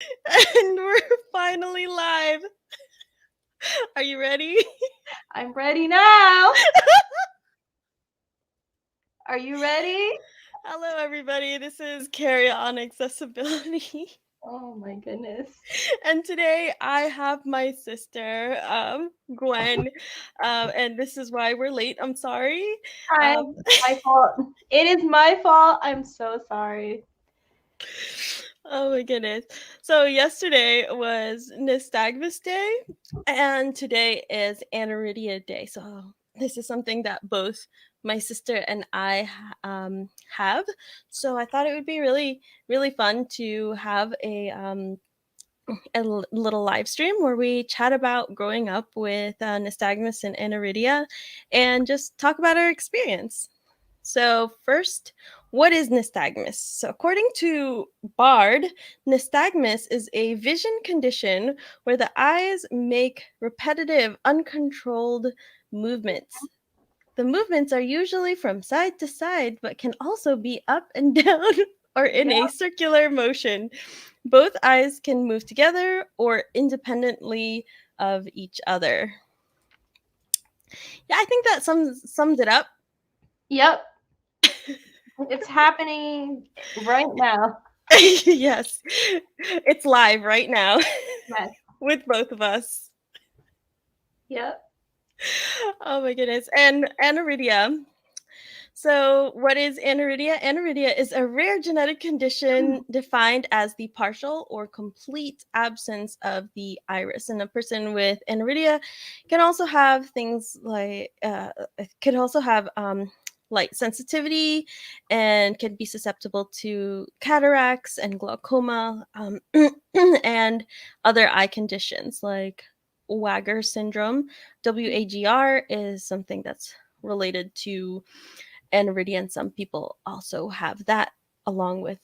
And we're finally live. Are you ready? I'm ready now. Are you ready? Hello, everybody. This is Carrie on Accessibility. Oh my goodness. And today I have my sister, Gwen. And this is why we're late. I'm sorry. Hi, Um, my fault. It is my fault. I'm so sorry. oh my goodness. So, yesterday was Nystagmus Day, and today is Aniridia Day. So, this is something that both my sister and I have. So, I thought it would be really, really fun to have a little live stream where we chat about growing up with Nystagmus and Aniridia and just talk about our experience. So, first, what is nystagmus? So, according to Bard, nystagmus is a vision condition where the eyes make repetitive, uncontrolled movements. The movements are usually from side to side, but can also be up and down or in Yeah. a circular motion. Both eyes can move together or independently of each other. Yeah, I think that sums it up. Yep. It's happening right now. Yes, it's live right now Yes. with both of us. Yep. Oh my goodness. And Aniridia. So, what is aniridia? Aniridia is a rare genetic condition defined as the partial or complete absence of the iris. And a person with aniridia can also have things like, could also have light sensitivity and can be susceptible to cataracts and glaucoma and other eye conditions like Wagner syndrome. WAGR is something that's related to aniridia, and some people also have that along with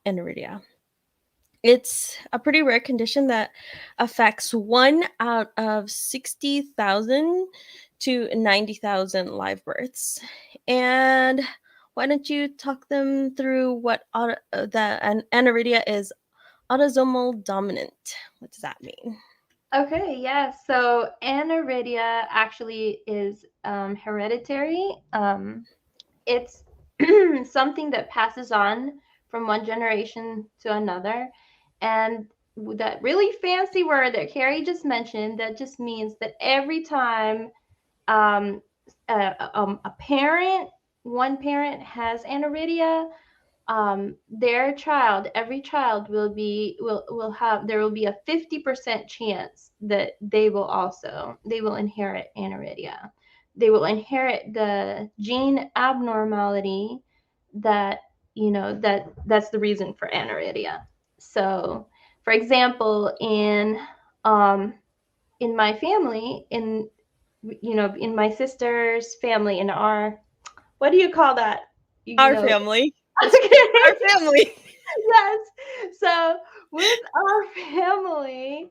aniridia. It's a pretty rare condition that affects 1 out of 60,000 to 90,000 live births. And why don't you talk them through what the aniridia is? Autosomal dominant. What does that mean? Okay, yeah. So aniridia actually is hereditary. It's something that passes on from one generation to another. And that really fancy word that Carrie just mentioned, that just means that every time um, a parent, one parent has aniridia, their child, every child will have, there will be a 50% chance that they will inherit aniridia. They will inherit the gene abnormality that, that's the reason for aniridia. So, for example, um in my family, in my sister's family, in our, what do you call that? You Our know, family. Just okay. our family. Yes. So with our family,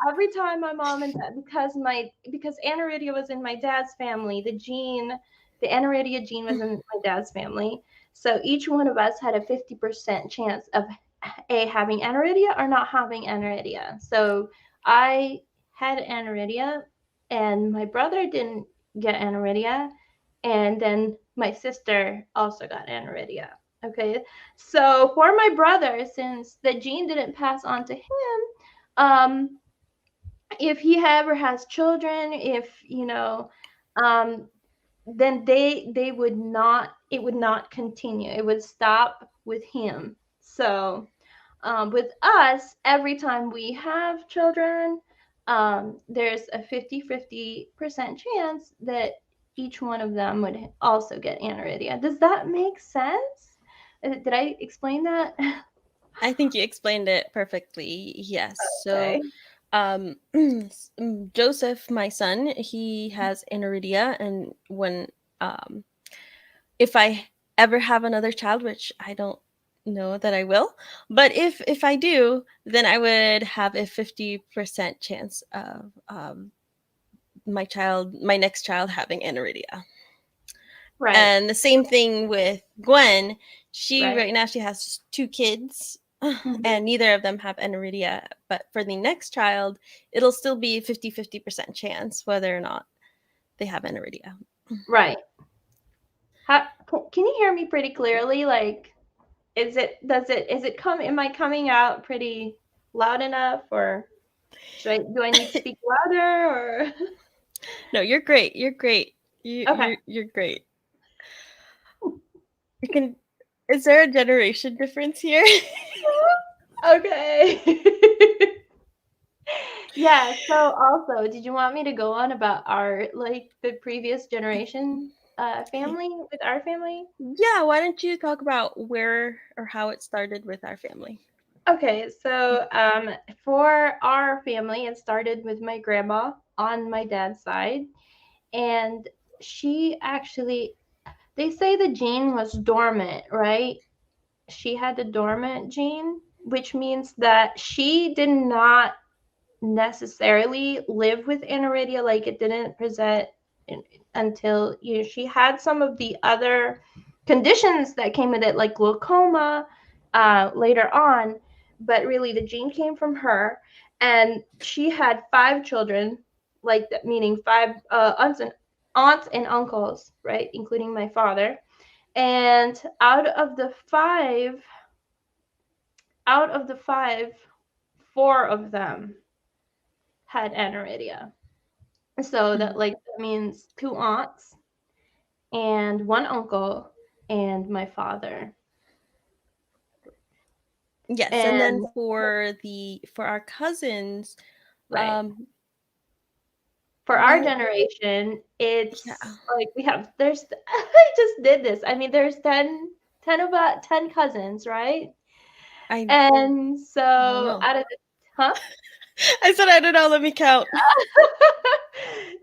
every time my mom and dad, because aniridia was in my dad's family, the aniridia gene was in my dad's family. So each one of us had a 50% chance of having aniridia or not having aniridia. So I had aniridia, and my brother didn't get aniridia, and then my sister also got aniridia. Okay, so for my brother, since the gene didn't pass on to him, um, if he ever has children, if um, then they would not, it would not continue. It would stop with him. So with us, every time we have children, there's a 50-50% chance that each one of them would also get aniridia. Does that make sense? Did I explain that? I think you explained it perfectly. Yes. So, Okay. um, Joseph, my son, he has aniridia, and when um, if I ever have another child, which I don't know that I will, but if I do, then I would have a 50% chance of my next child, having aniridia. Right. And the same thing with Gwen. She Right. right now she has 2 kids. Mhm. and neither of them have aniridia. But for the next child, it'll still be 50-50% chance whether or not they have aniridia. Right. Can you hear me pretty clearly? Like, is it am I coming out pretty loud enough, or do I need to speak louder, or? No, you're great. You're great. Okay. You're great. You can. Is there a generation difference here? Okay. Yeah, so also, did you want me to go on about our, like, the previous generation family with our family? Yeah, why don't you talk about where or how it started with our family? Okay, so for our family, it started with my grandma on my dad's side, and she actually, they say the gene was dormant, right? She had the dormant gene, which means that she did not necessarily live with aniridia. Like, it didn't present in, until she had some of the other conditions that came with it, like glaucoma, later on. But really, the gene came from her, and she had 5 children, like that, meaning 5 aunts and uncles, right, including my father. And out of the five, 4 of them had aniridia. So that, Mm. like, that means 2 aunts and 1 uncle and my father. Yes, and then And for our cousins, right. um, For our what? generation, Yeah, it's like there's I just did this. I mean, there's 10 about 10 cousins, right? I And don't so know. out of the, huh? I said I don't know. Let me count.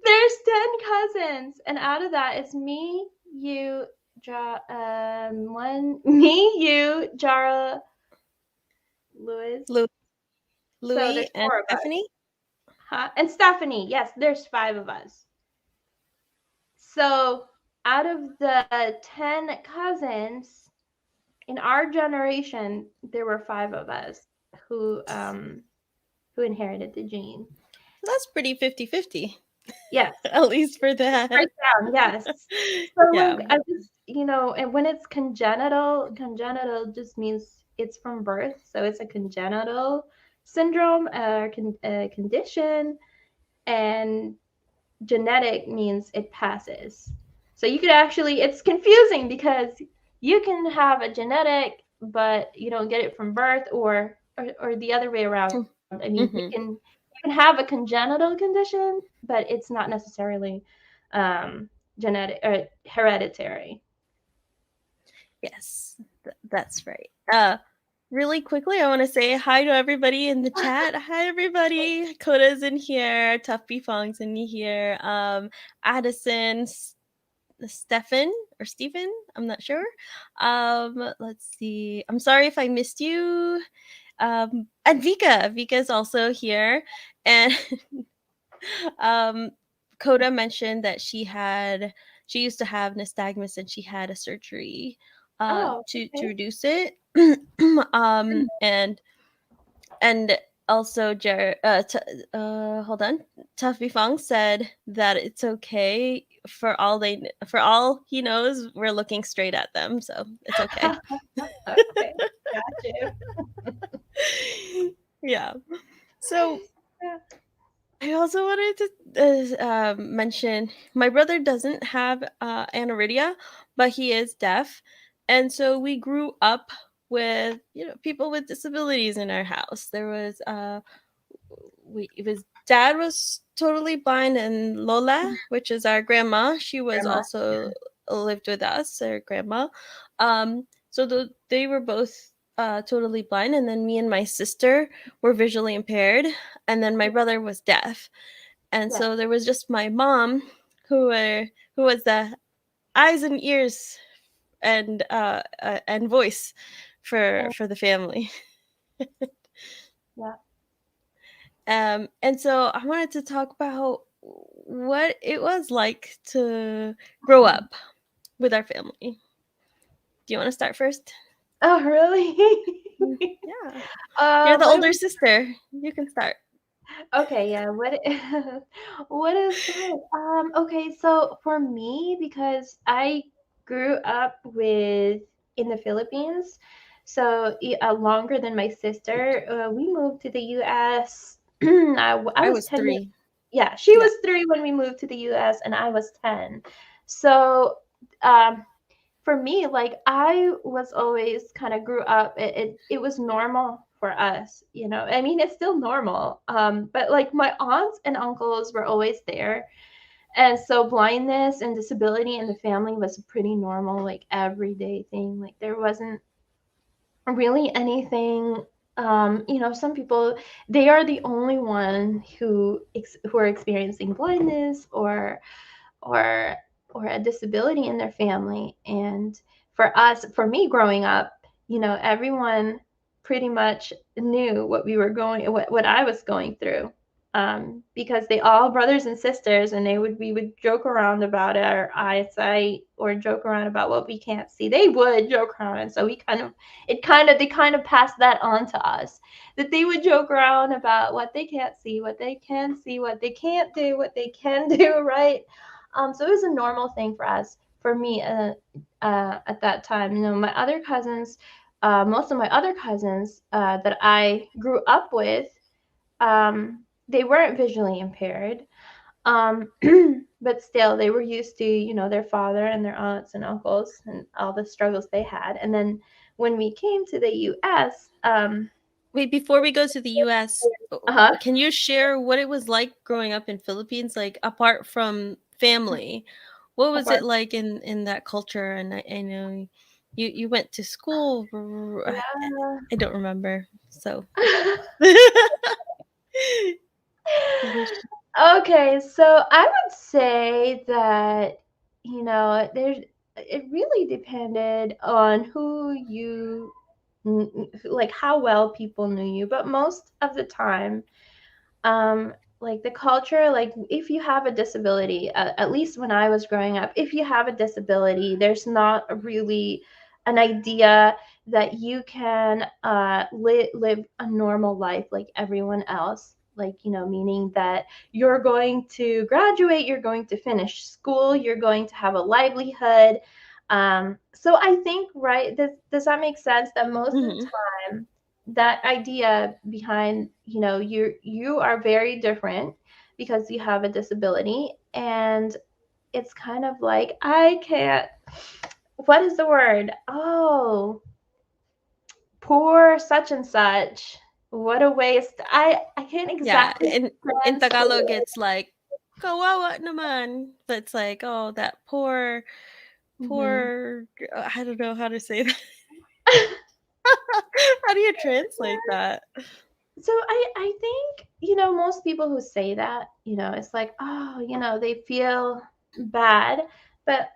There's 10 cousins, and out of that, it's me, you, Jara, Louis. Lu- So Louis there's and 4 of us. Stephanie. Huh? And Stephanie. Yes, there's 5 of us. So out of the 10 cousins in our generation, there were 5 of us who um who inherited the gene. That's pretty 50-50, Yes. at least for that. Breakdown, yes. So Yeah. when I just, and when it's congenital just means it's from birth. So it's a congenital syndrome, a condition, and genetic means it passes. So you could actually, it's confusing because you can have a genetic, but you don't get it from birth, or the other way around. I mean, Mm-hmm. you can have a congenital condition, but it's not necessarily um, genetic or hereditary. Yes, that's right. Really quickly, I want to say hi to everybody in the chat. Hi, everybody. Koda's in here. Tuffy Fong's in here. Addison, Stefan or Stephen. I'm not sure. Let's see. I'm sorry if I missed you. And Vika. Vika is also here. And um, Coda mentioned that she used to have nystagmus and she had a surgery Oh, to okay. reduce it. And also hold on, Tuffy Fong said that it's okay for all he knows. We're looking straight at them, so it's okay. Okay, got you. Yeah. So Yeah. I also wanted to mention my brother doesn't have aniridia, but he is deaf, and so we grew up with people with disabilities in our house. There was his dad was totally blind, and Lola, which is our grandma, she was Grandma. also lived with us, our grandma. So they were both totally blind, and then me and my sister were visually impaired, and then my Yeah. brother was deaf, and Yeah. so there was just my mom who was the eyes and ears and voice Yeah. for the family. Yeah. And so I wanted to talk about what it was like to grow Mhm. up with our family. Do you want to start first? Oh, really? Yeah. You're the What older sister. You can start. Okay, yeah. What what is that? Okay, so for me, because I grew up with in the Philippines, so longer than my sister, we moved to the U.S. I I was was 10 years. 3. Yeah, she Yeah. was 3 when we moved to the U.S. and I was 10. So, um, for me, like I was always kind of grew up. It was normal for us, you know. I mean, it's still normal. But like my aunts and uncles were always there, and so blindness and disability in the family was a pretty normal, like everyday thing. Like there wasn't really anything. Some people they are the only one who are experiencing blindness or or a disability in their family. And for me growing up, everyone pretty much knew what I was going through, because they all brothers and sisters, and we would joke around about our eyesight or joke around about what we can't see. They would joke around, and so we kind of it kind of they kind of passed that on to us, that they would joke around about what they can't see, what they can see, what they can't do, what they can do, right? So it was a normal thing for us, for me, at that time. My other cousins, most of my other cousins that I grew up with, they weren't visually impaired, um, but still, they were used to, their father and their aunts and uncles and all the struggles they had. And then when we came to the U.S., Wait, before we go to the US, uh-huh, can you share what it was like growing up in Philippines, like apart from family? What was it apart, like in that culture? And I know you went to school. I don't remember. So can you Okay, so I would say that, there's it really depended on like how well people knew you, but most of the time, like the culture, like if you have a disability, at least when I was growing up, if you have a disability, there's not really an idea that you can live a normal life like everyone else, like, meaning that you're going to graduate, you're going to finish school, you're going to have a livelihood. So I think, right, does that make sense, that most of the Mhm. time that idea behind, you are very different because you have a disability, and it's kind of like, I can't, what is the word, oh, poor such and such, what a waste. I can't Yeah, exactly in translate Tagalog it. it's like kawawa naman, but it's like, oh, that Hmm. poor I don't know how to say that. How do you translate that? So I think, most people who say that, it's like, oh, they feel bad, but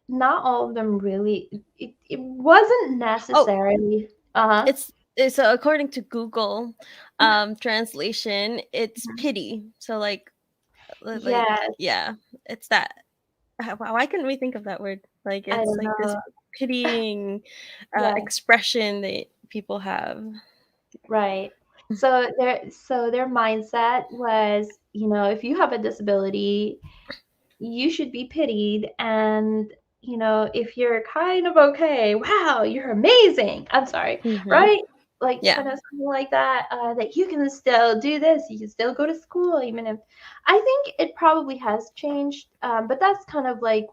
not all of them really. It wasn't Oh, necessarily. Uh-huh. it's so according to Google translation, it's pity. So like Yes, yeah, it's that. Why couldn't we think of that word? Like I it's don't like this know. pitying Yeah, expression that people have. right. So their mindset was, if you have a disability, you should be pitied. And, if you're kind of okay, wow, you're amazing. I'm sorry, Mhm. right? Like Yeah. kind of something like that, that you can still do this, you can still go to school, even if I think it probably has changed. But that's kind of like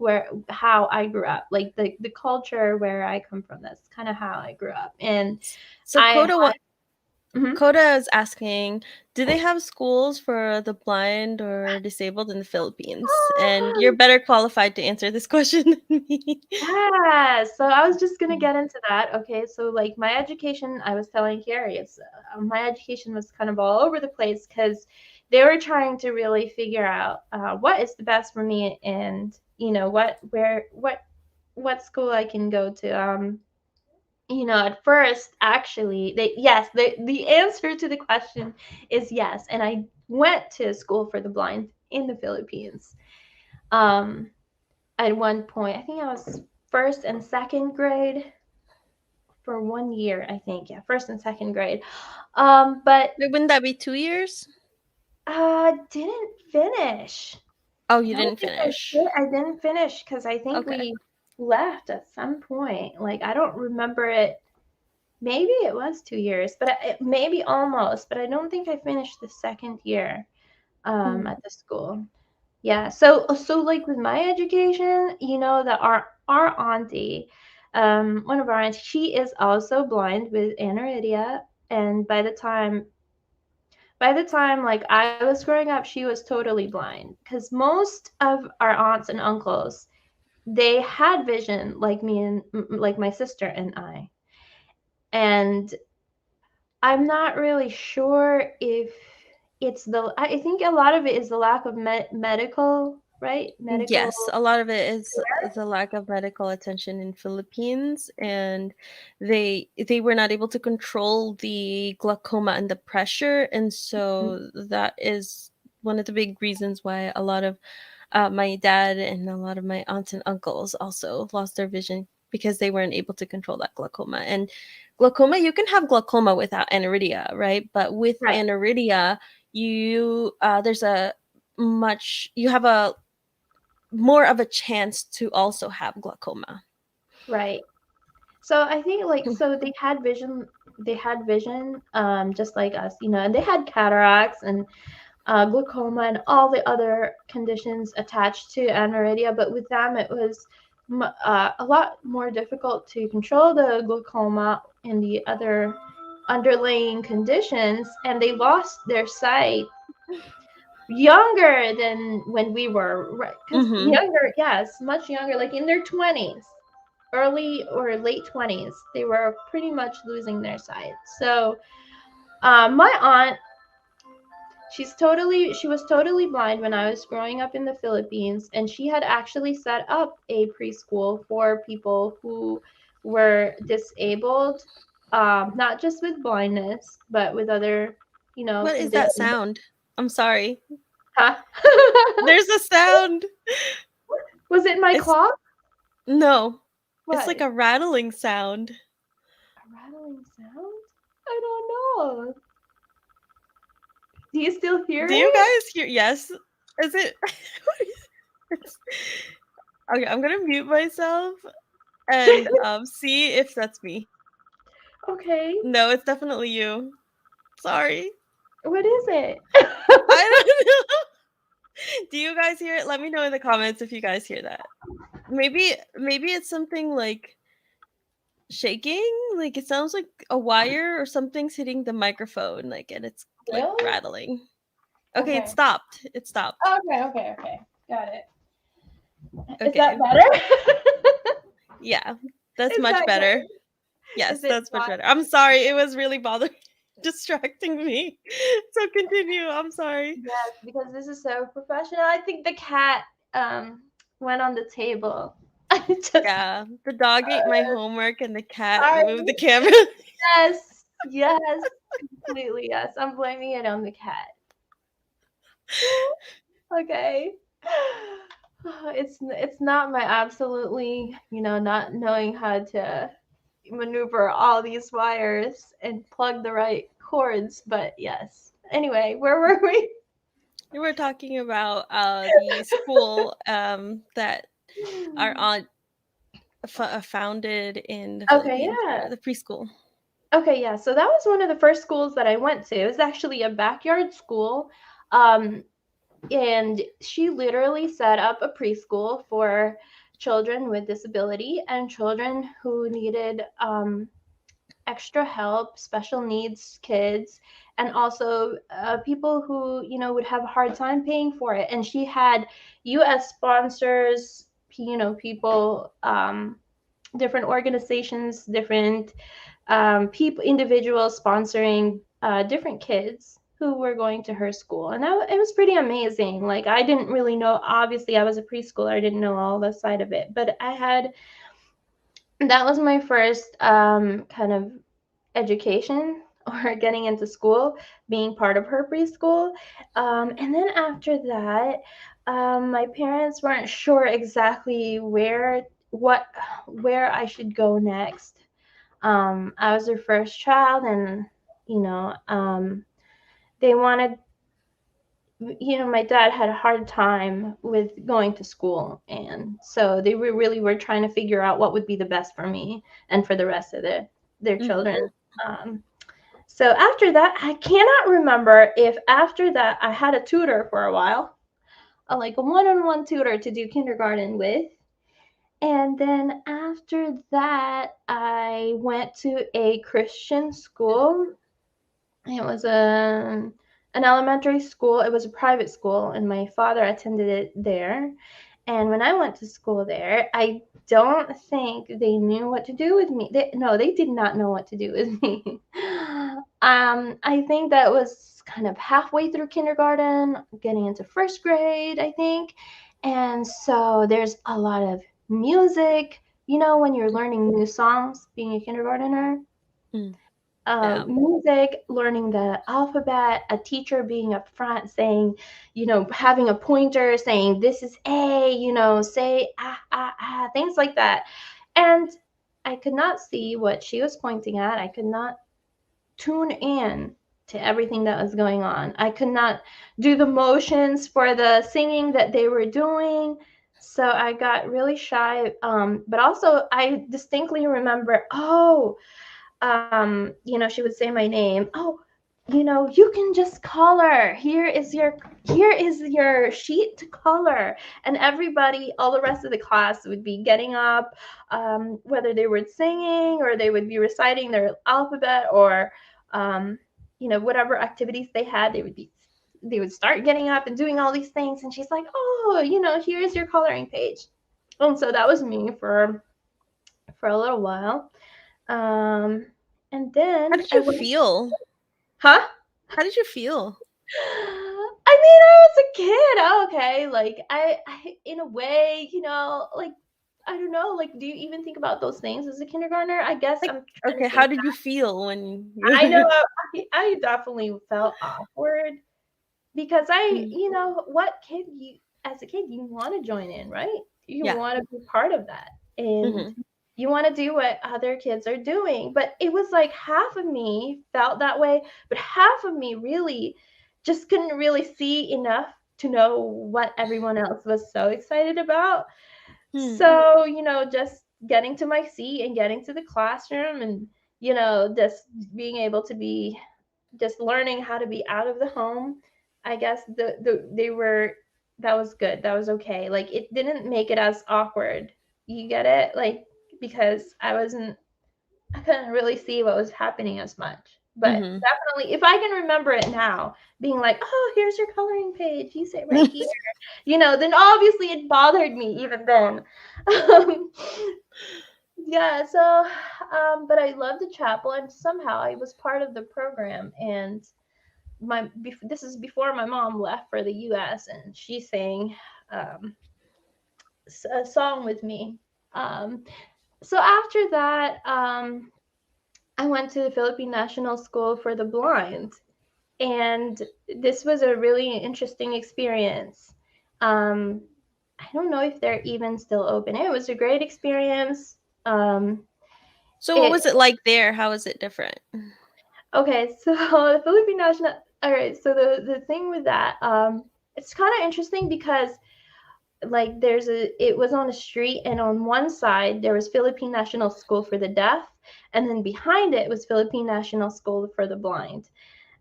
how I grew up, like the culture where I come from. That's kind of how I grew up. And So I had, mhm. Coda is asking, do they have schools for the blind or disabled in the Philippines? And you're better qualified to answer this question than me. Yeah, so I was just gonna get into that. Okay, so like my education, I was telling Carrie, my education was kind of all over the place because they were trying to really figure out what is the best for me, and what school I can go to. At first, actually, the answer to the question is yes, and I went to school for the blind in the Philippines. Um, at one point, I think I was first and second grade. for 1 year, I think. Yeah, first and second grade. But Wait, wouldn't that be 2 years? didn't finish. Oh, I you don't didn't think finish. I didn't finish because I think Okay. we left at some point. Like I don't remember it. Maybe it was 2 years, but maybe almost. But I don't think I finished the second year Mm. at the school. Yeah. So like with my education, that our auntie, one of our aunts, she is also blind with aniridia, and by the time like I was growing up, she was totally blind because most of our aunts and uncles, they had vision like me and like my sister and and I'm not really sure if I think a lot of it is the lack of medical, right? Medical Yes, a lot of it is care. the lack of medical attention in Philippines, and they were not able to control the glaucoma and the pressure, and so that is one of the big reasons why a lot of my dad and a lot of my aunts and uncles also lost their vision because they weren't able to control that glaucoma. And glaucoma, you can have glaucoma without aniridia, right? But with Right, aniridia, there's a much you have a more of a chance to also have glaucoma. right. So I think like so they had vision just like us, and they had cataracts and glaucoma and all the other conditions attached to aniridia, but with them it was a lot more difficult to control the glaucoma and the other underlying conditions, and they lost their sight younger than when we were, right? Because Mhm. younger, yes, much younger, like in their 20s, early or late 20s, they were pretty much losing their sight. So my aunt, she was totally blind when I was growing up in the Philippines, and she had actually set up a preschool for people who were disabled, not just with blindness, but with other, What is that conditions. sound? I'm sorry. Huh? There's a sound. Was it my It's clock? no. It's like What? a rattling sound. A rattling sound? I don't know. Do you still hear Do you it? guys hear? Yes. Is it? It's- okay, I'm gonna mute myself and see if that's me. Okay. No, it's definitely you. Sorry. What is it? I don't know. Do you guys hear it? Let me know in the comments if you guys hear that. Maybe it's something like shaking, like it sounds like a wire or something's hitting the microphone, like, and it's like Really? rattling. Okay, it Okay. stopped. It stopped. Okay, okay, okay. Got it. Is that Okay. better? Yeah, that's Is much that better. good? Yes, Is it that's much not? better. I'm sorry, it was really bothering distracting me. So continue. I'm sorry. Yes, because this is so professional. I think the cat um went on the table. I just Yeah, the dog ate my homework and the cat sorry. moved the camera. Yes, yes, completely yes. I'm blaming it on the cat. Okay. It's not my absolutely, not knowing how to maneuver all these wires and plug the right cords, but yes. Anyway, where were we? We were talking about the school that our aunt founded in the Okay, Philippines, yeah. or the preschool. Okay, yeah. So that was one of the first schools that I went to. It was actually a backyard school. Um, and she literally set up a preschool for children with disability and children who needed extra help, special needs kids, and also people who would have a hard time paying for it. And she had U.S. sponsors, people, different organizations, different people, individuals sponsoring different kids who were going to her school, and it was pretty amazing. Like I didn't really know. Obviously, I was a preschooler. I didn't know all the side of it, but I had that was my first kind of education or getting into school, being part of her preschool. And then after that, my parents weren't sure exactly where I should go next. I was their first child, and they wanted, my dad had a hard time with going to school, and so they really were trying to figure out what would be the best for me and for the rest of their children. Mhm. Um, so after that, I cannot remember if after that I had a tutor for a while, like a one-on-one tutor to do kindergarten with. And then after that, I went to a Christian school. It was an elementary school. It was a private school, and my father attended it there. And when I went to school there, I don't think they knew what to do with me. No, they did not know what to do with me. I think that was kind of halfway through kindergarten, getting into first grade, I think. And so there's a lot of music, when you're learning new songs, being a kindergartner, Mm. Yeah. music, learning the alphabet, a teacher being up front saying, having a pointer saying, this is A, say ah, ah, ah, things like that. And I could not see what she was pointing at. I could not tune in to everything that was going on. I could not do the motions for the singing that they were doing. So I got really shy. But also, I distinctly remember, she would say my name. Oh, you can just color. Here is your sheet to color. And everybody, all the rest of the class would be getting up, whether they were singing or they would be reciting their alphabet, or whatever activities they had, they would start getting up and doing all these things. And she's like, oh, here's your coloring page. And so that was me for a little while. Um, and How then did I you went, feel? huh? How did you feel? I mean, I was a kid. Okay, like I, in a way, like I don't know. Like, do you even think about those things as a kindergartner? I guess Like, I'm trying okay, to how think. did you feel when I know you I definitely felt awkward, because I, Mm. what kid you as a kid you want to join in, right? You Yeah. want to be part of that, and Mhm. you want to do what other kids are doing. But it was like half of me felt that way, but half of me really just couldn't really see enough to know what everyone else was so excited about. Hmm. So, just getting to my seat and getting to the classroom, and, just being able to be just learning how to be out of the home. I guess they were that was good. That was okay. Like, it didn't make it as awkward. You get it? Like, because I couldn't really see what was happening as much. But Mhm. definitely, if I can remember it now, being like, "Oh, here's your coloring page. You sit right here." Then obviously it bothered me even then. Um, yeah, so but I love the chapel, and somehow I was part of the program. And this is before my mom left for the US, and she sang um, a song with me. Um, so after that, I went to the Philippine National School for the Blind, and this was a really interesting experience. Um, I don't know if they're even still open. It was a great experience. Um, So what it was it like there? How is it different? Okay, so the Philippine National. All right, so the thing with that, it's kind of interesting because, like, it was on a street, and on one side there was Philippine National School for the Deaf, and then behind it was Philippine National School for the Blind.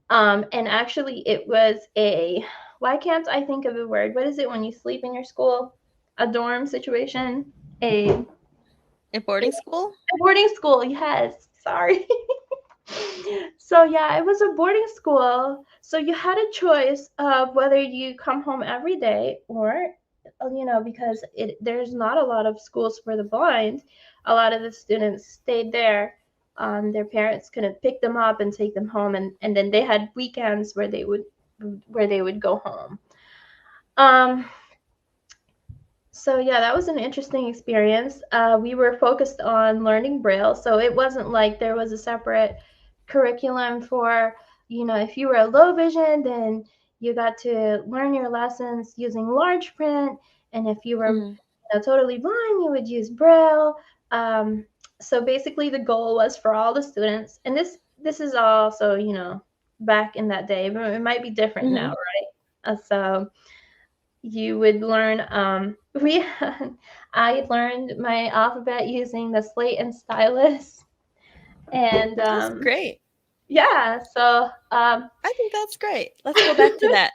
And actually it was a, why can't I think of the word? What is it when you sleep in your school? A dorm situation? A, A a boarding school? boarding school, yes. Sorry. So yeah, it was a boarding school. So you had a choice of whether you come home every day, or, because there's not a lot of schools for the blind, a lot of the students stayed there. Their parents couldn't pick them up and take them home, and then they had weekends where they would go home. Um, so yeah, that was an interesting experience. We were focused on learning Braille, so it wasn't like there was a separate curriculum for, if you were a low vision, then you got to learn your lessons using large print, and if you were Mhm. totally blind, you would use Braille. So basically, the goal was for all the students, and this is also, back in that day, but it might be different now, Mhm. right? So you would learn. We I learned my alphabet using the slate and stylus, and That's great. yeah. So I think that's great. Let's go back to that.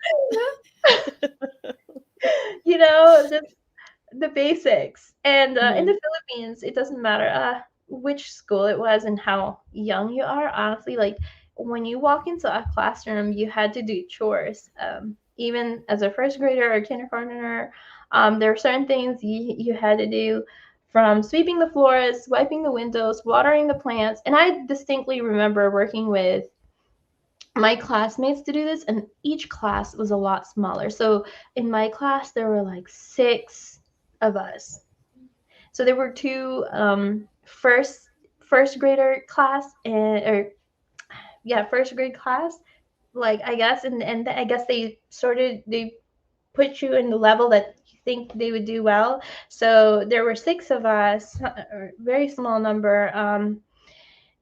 just the basics. And in Mhm. the Philippines, it doesn't matter which school it was and how young you are. Honestly, like when you walk into a classroom, you had to do chores. Even as a first grader or kindergartner, there are certain things you had to do, from sweeping the floors, wiping the windows, watering the plants. And I distinctly remember working with my classmates to do this, and each class was a lot smaller. So in my class, there were like six of us. So there were two first grader class, and or yeah, first grade class, like, I guess. And I guess they put you in the level that you think they would do well. So there were six of us, a very small number.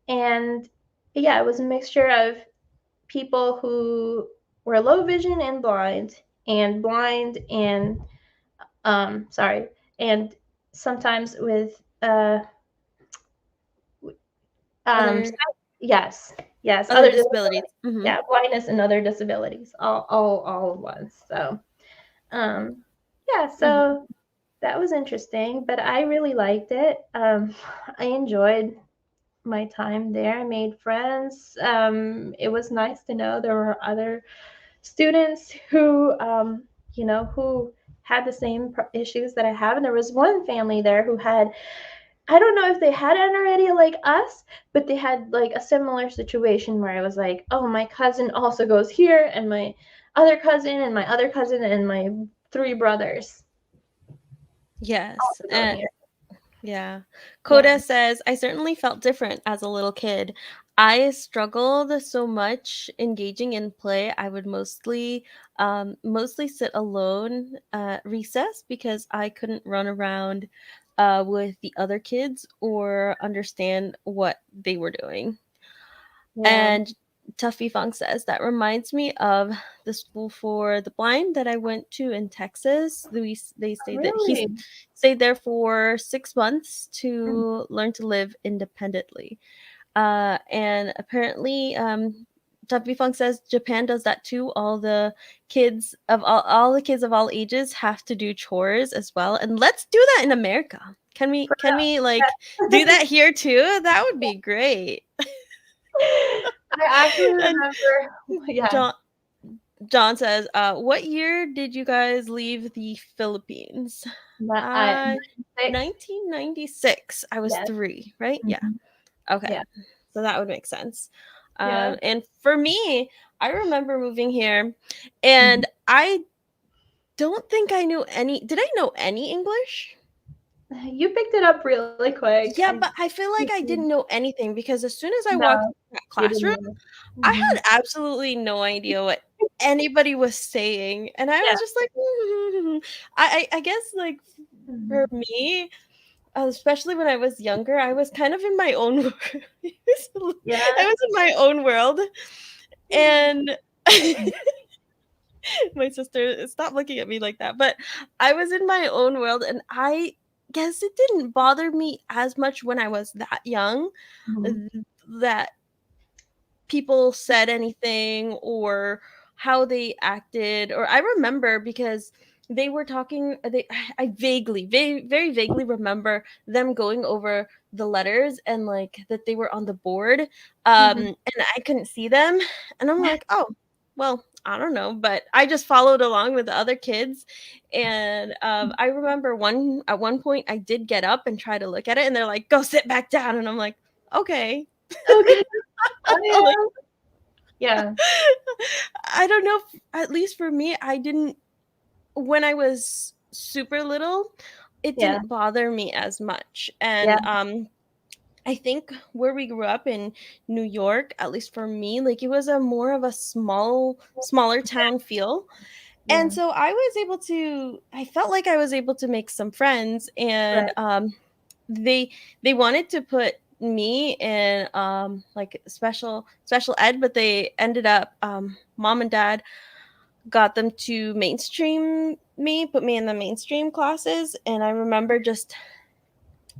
And yeah, it was a mixture of people who were low vision and blind and sorry, and sometimes with um Other yes, yes, other other disabilities. disabilities. Mhm. Yeah, blindness and other disabilities, all at once. So um yeah, Mhm. so that was interesting, but I really liked it. I enjoyed my time there. I made friends. It was nice to know there were other students who had the same issues that I have. And there was one family there who had, I don't know if they had Aniridia like us, but they had like a similar situation where I was like, oh, my cousin also goes here, and my other cousin, and my other cousin, and my three brothers Yes. also go And here. yeah. Yeah. Coda says, I certainly felt different as a little kid. I struggled so much engaging in play. I would mostly sit alone at recess because I couldn't run around with the other kids or understand what they were doing. Yeah. And Tuffy Funk says that reminds me of the school for the blind that I went to in Texas. They say that he Really? stayed there for 6 months to learn to live independently. And apparently, Tuffy Funk says Japan does that too. All the kids of all ages have to do chores as well. And let's do that in America. Can we like do that here too? That would be great. I actually And remember, yeah, John John says, "What year did you guys leave the Philippines?" that I Uh, 6. 1996. I was Yes. 3, right? Yeah. Mhm. Okay. Yeah. So that would make sense. Yeah. And for me, I remember moving here, Mhm. and I don't think I knew any. Did I know any English? You picked it up really quick. Yeah, but I feel like I didn't know anything because as soon as I walked No, in that you didn't classroom, know. I Mhm. had absolutely no idea what anybody was saying, and I Yeah. was just like, I guess, like, for Mhm. me, especially when I was younger, I was kind of in my own world. I Yeah. was in my own world, and my sister, stop looking at me like that, but I was in my own world, and I guess it didn't bother me as much when I was that young, Mhm. th that people said anything or how they acted. Or I remember because they were talking, I vaguely, very vaguely remember them going over the letters and like that they were on the board, Mhm. and I couldn't see them, and I'm like, oh, well, I don't know, but I just followed along with the other kids. And I remember one point I did get up and try to look at it, and they're like, go sit back down, and I'm like, okay. Okay. Oh, Like, yeah. Yeah. I don't know, at least for me, I didn't, when I was super little, it Yeah. didn't bother me as much. Yeah. And I think where we grew up in New York, at least for me, like it was a more of a smaller town feel. And Yeah. so I felt like I was able to make some friends, and Right. they they wanted to put me in like special ed, but they ended up mom and dad got them to mainstream me, put me in the mainstream classes, and I remember just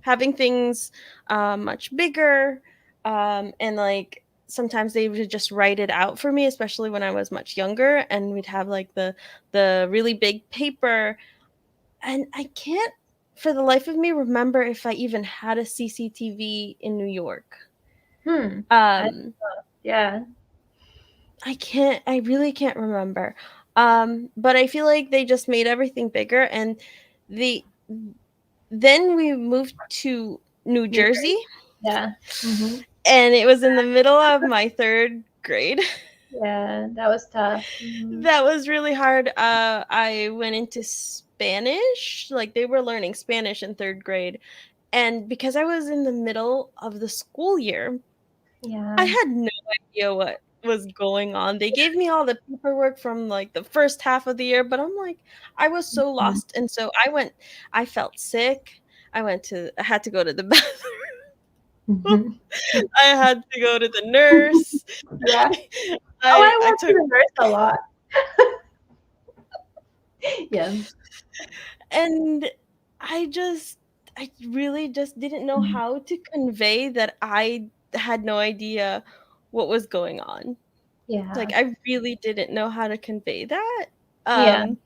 having things much bigger, and like sometimes they would just write it out for me, especially when I was much younger, and we'd have like the really big paper, and I can't for the life of me remember if I even had a CCTV in New York. Hmm. I, Um, yeah. I really can't remember. But I feel like they just made everything bigger, and the then we moved to New New Jersey, Jersey. Yeah. Hmm. and it was in the middle of my third grade. Yeah, that was tough. Hmm. That was really hard. I went into Spanish, like they were learning Spanish in third grade, and because I was in the middle of the school year, I Yeah. had no idea what was going on. They gave me all the paperwork from like the first half of the year, but I'm like, I was so Mhm. lost. And so I felt sick. I had to go to the bathroom. Mhm. I had to go to the nurse. Yeah. Oh, I I went to took, the nurse a lot. Yeah. and I just, I really just didn't know Mhm. how to convey that I had no idea what was going on. Yeah. Like I really didn't know how to convey that. Yeah. Um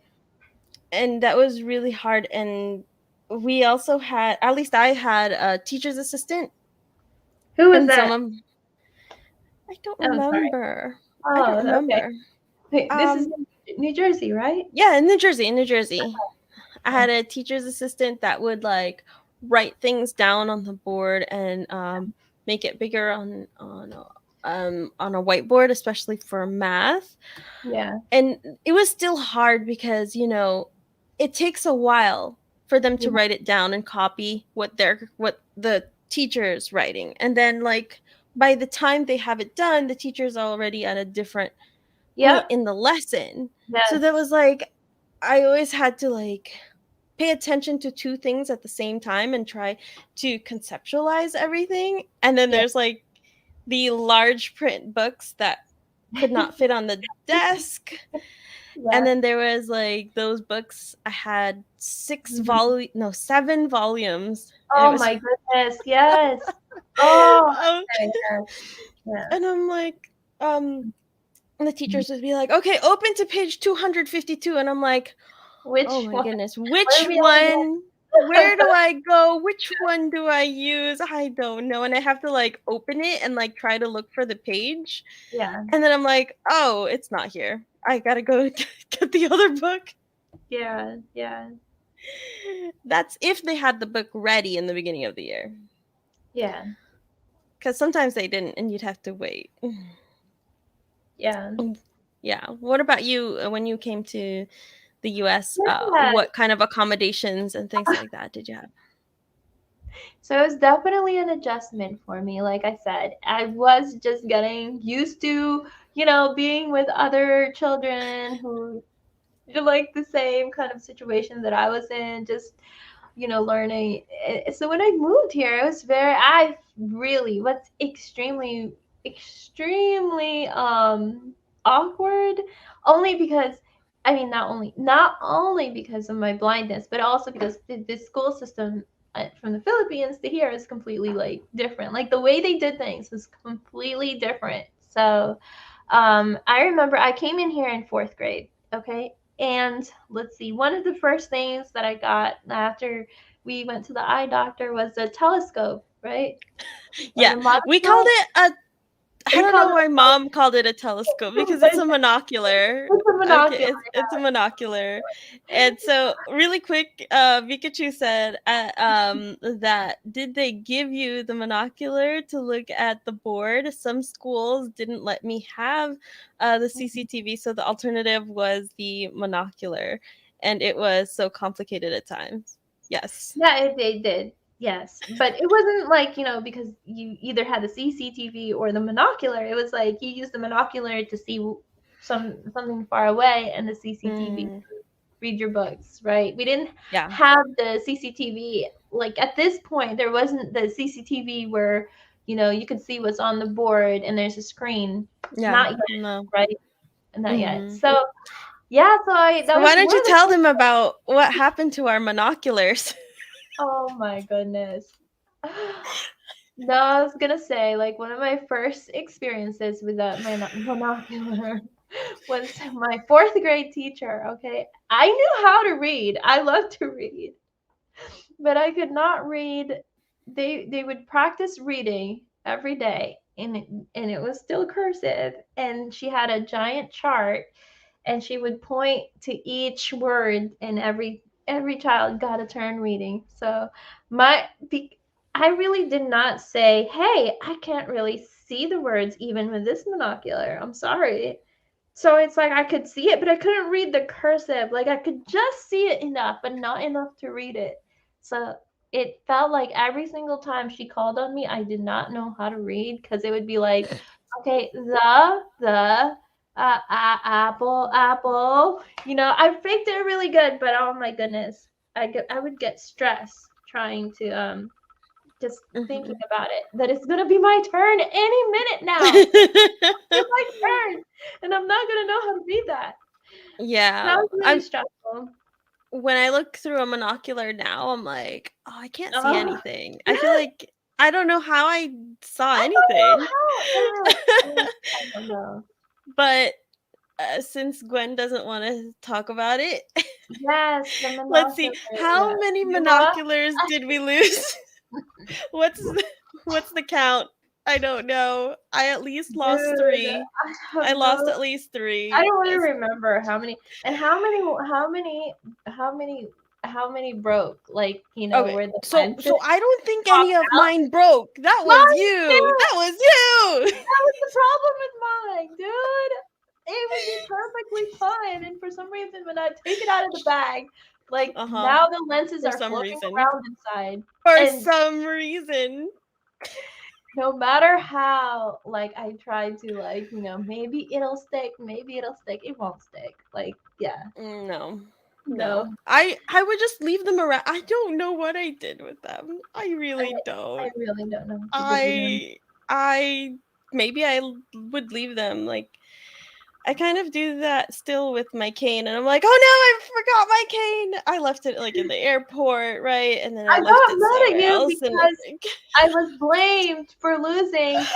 and that was really hard, and we also had, at least I had, a teacher's assistant, Who was and some that? of I don't Oh, sorry. remember. I don't Oh, okay. remember. Wait, this is Um New Jersey, right? yeah, in New Jersey, in New Jersey. I had a teacher's assistant that would like write things down on the board and make it bigger on a whiteboard, especially for math. Yeah. And it was still hard because, it takes a while for them to Yeah. write it down and copy what the teacher's writing. And then like by the time they have it done, the teacher's already at a different point Yep. in the lesson. So that Yes. was like I always had to like pay attention to two things at the same time and try to conceptualize everything. And then Yeah. there's like the large print books that could not fit on the desk, and Yeah. then there was like those books. I had Mhm. 7 volumes, and it Oh was my goodness. Yes. Oh, um, okay. Yes. Yeah. and I'm like, um, and the Mhm. teachers would be like, "Okay, open to page 252," and I'm like, "Oh Which my one? goodness, What which are we on one? Where again? do I go? Which one do I use? I don't know." And I have to like open it and like try to look for the page, Yeah. and then I'm like, "Oh, it's not here. I gotta go get the other book." Yeah. Yeah. That's if they had the book ready in the beginning of the year, Yeah. because sometimes they didn't, and you'd have to wait. Yeah. Yeah. What about you when you came to the US? Yeah. What kind of accommodations and things like that did you have? So it was definitely an adjustment for me. Like I said, I was just getting used to, being with other children who like the same kind of situation that I was in, just learning. So when I moved here, it was I really, what's extremely, extremely awkward, only because, I mean, not only because of my blindness, but also because the school system from the Philippines to here is completely like different. Like the way they did things was completely different. So I remember I came in here in fourth grade. Okay. And let's see, one of the first things that I got after we went to the eye doctor was a telescope, right? Or Yeah, the we called monocle. it a I We don't called know it why a mom called it a telescope because it's telescope. a monocular. It's a Okay, monocular. it's a monocular. And so really quick, Pikachu said that did they give you the monocular to look at the board? Some schools didn't let me have the CCTV, so the alternative was the monocular, and it was so complicated at times. Yes. Yeah, they did. Yes, but it wasn't like, because you either had the CCTV or the monocular. It was like you used the monocular to see something far away and the CCTV Mm. read your books, right? We didn't Yeah. have the CCTV. Like at this point, there wasn't the CCTV where, you could see what's on the board and there's a screen. Yeah. Not yet, No. right? Not yet. Mhm. So yeah, so that So why was don't one you of the tell things. them about what happened to our monoculars? Oh my goodness. No, I was gonna say, like, one of my first experiences with my monocular was my fourth grade teacher. Okay, I knew how to read. I love to read, but I could not read. They would practice reading every day, and it was still cursive. And she had a giant chart, and she would point to each word, and every child got a turn reading. So my I really did not say, "Hey, I can't really see the words even with this monocular. I'm sorry." So it's like I could see it, but I couldn't read the cursive. Like I could just see it enough, but not enough to read it. So it felt like every single time she called on me, I did not know how to read because it would be like, okay, apple, apple. I faked it really good, but oh my goodness, I would get stressed trying to just thinking Mhm. about it that it's gonna be my turn any minute now. It's my turn, and I'm not gonna know how to read that. That Yeah. was really I'm stressful. When I look through a monocular now, I'm like, "Oh, I can't see Oh, anything." I feel like I don't know how I saw I don't know anything. how. I don't know. But, since Gwen doesn't wanna talk about it, Yes, the let's see, monocular. Yeah, how many you lost. monoculars did we lose? What's the what's the count? I don't know. I at least lost Dude, 3. I have I lost no. at least I 3. don't even remember how many and how many broke. Like Okay, where the lenses so I don't think popped any of out. mine broke. That was Mine you. too. That was you. That was the problem with mine, dude. It would be perfectly fine, and for some reason, when I take it out of the bag, like Uh-huh. now the lenses For are some floating reason. around inside, For and some reason. no matter how, like I try to, like maybe it'll stick, it won't stick. Like yeah, No. no, No. I would just leave them around. I don't know what I did with them. I I really I don't. really don't know what you did with them. I maybe would leave them, like, I kind of do that still with my cane, and I'm like, "Oh, no, I forgot my cane." I left it, like, in the airport, right? And then I I left got it mad at somewhere you else, and because I was blamed for losing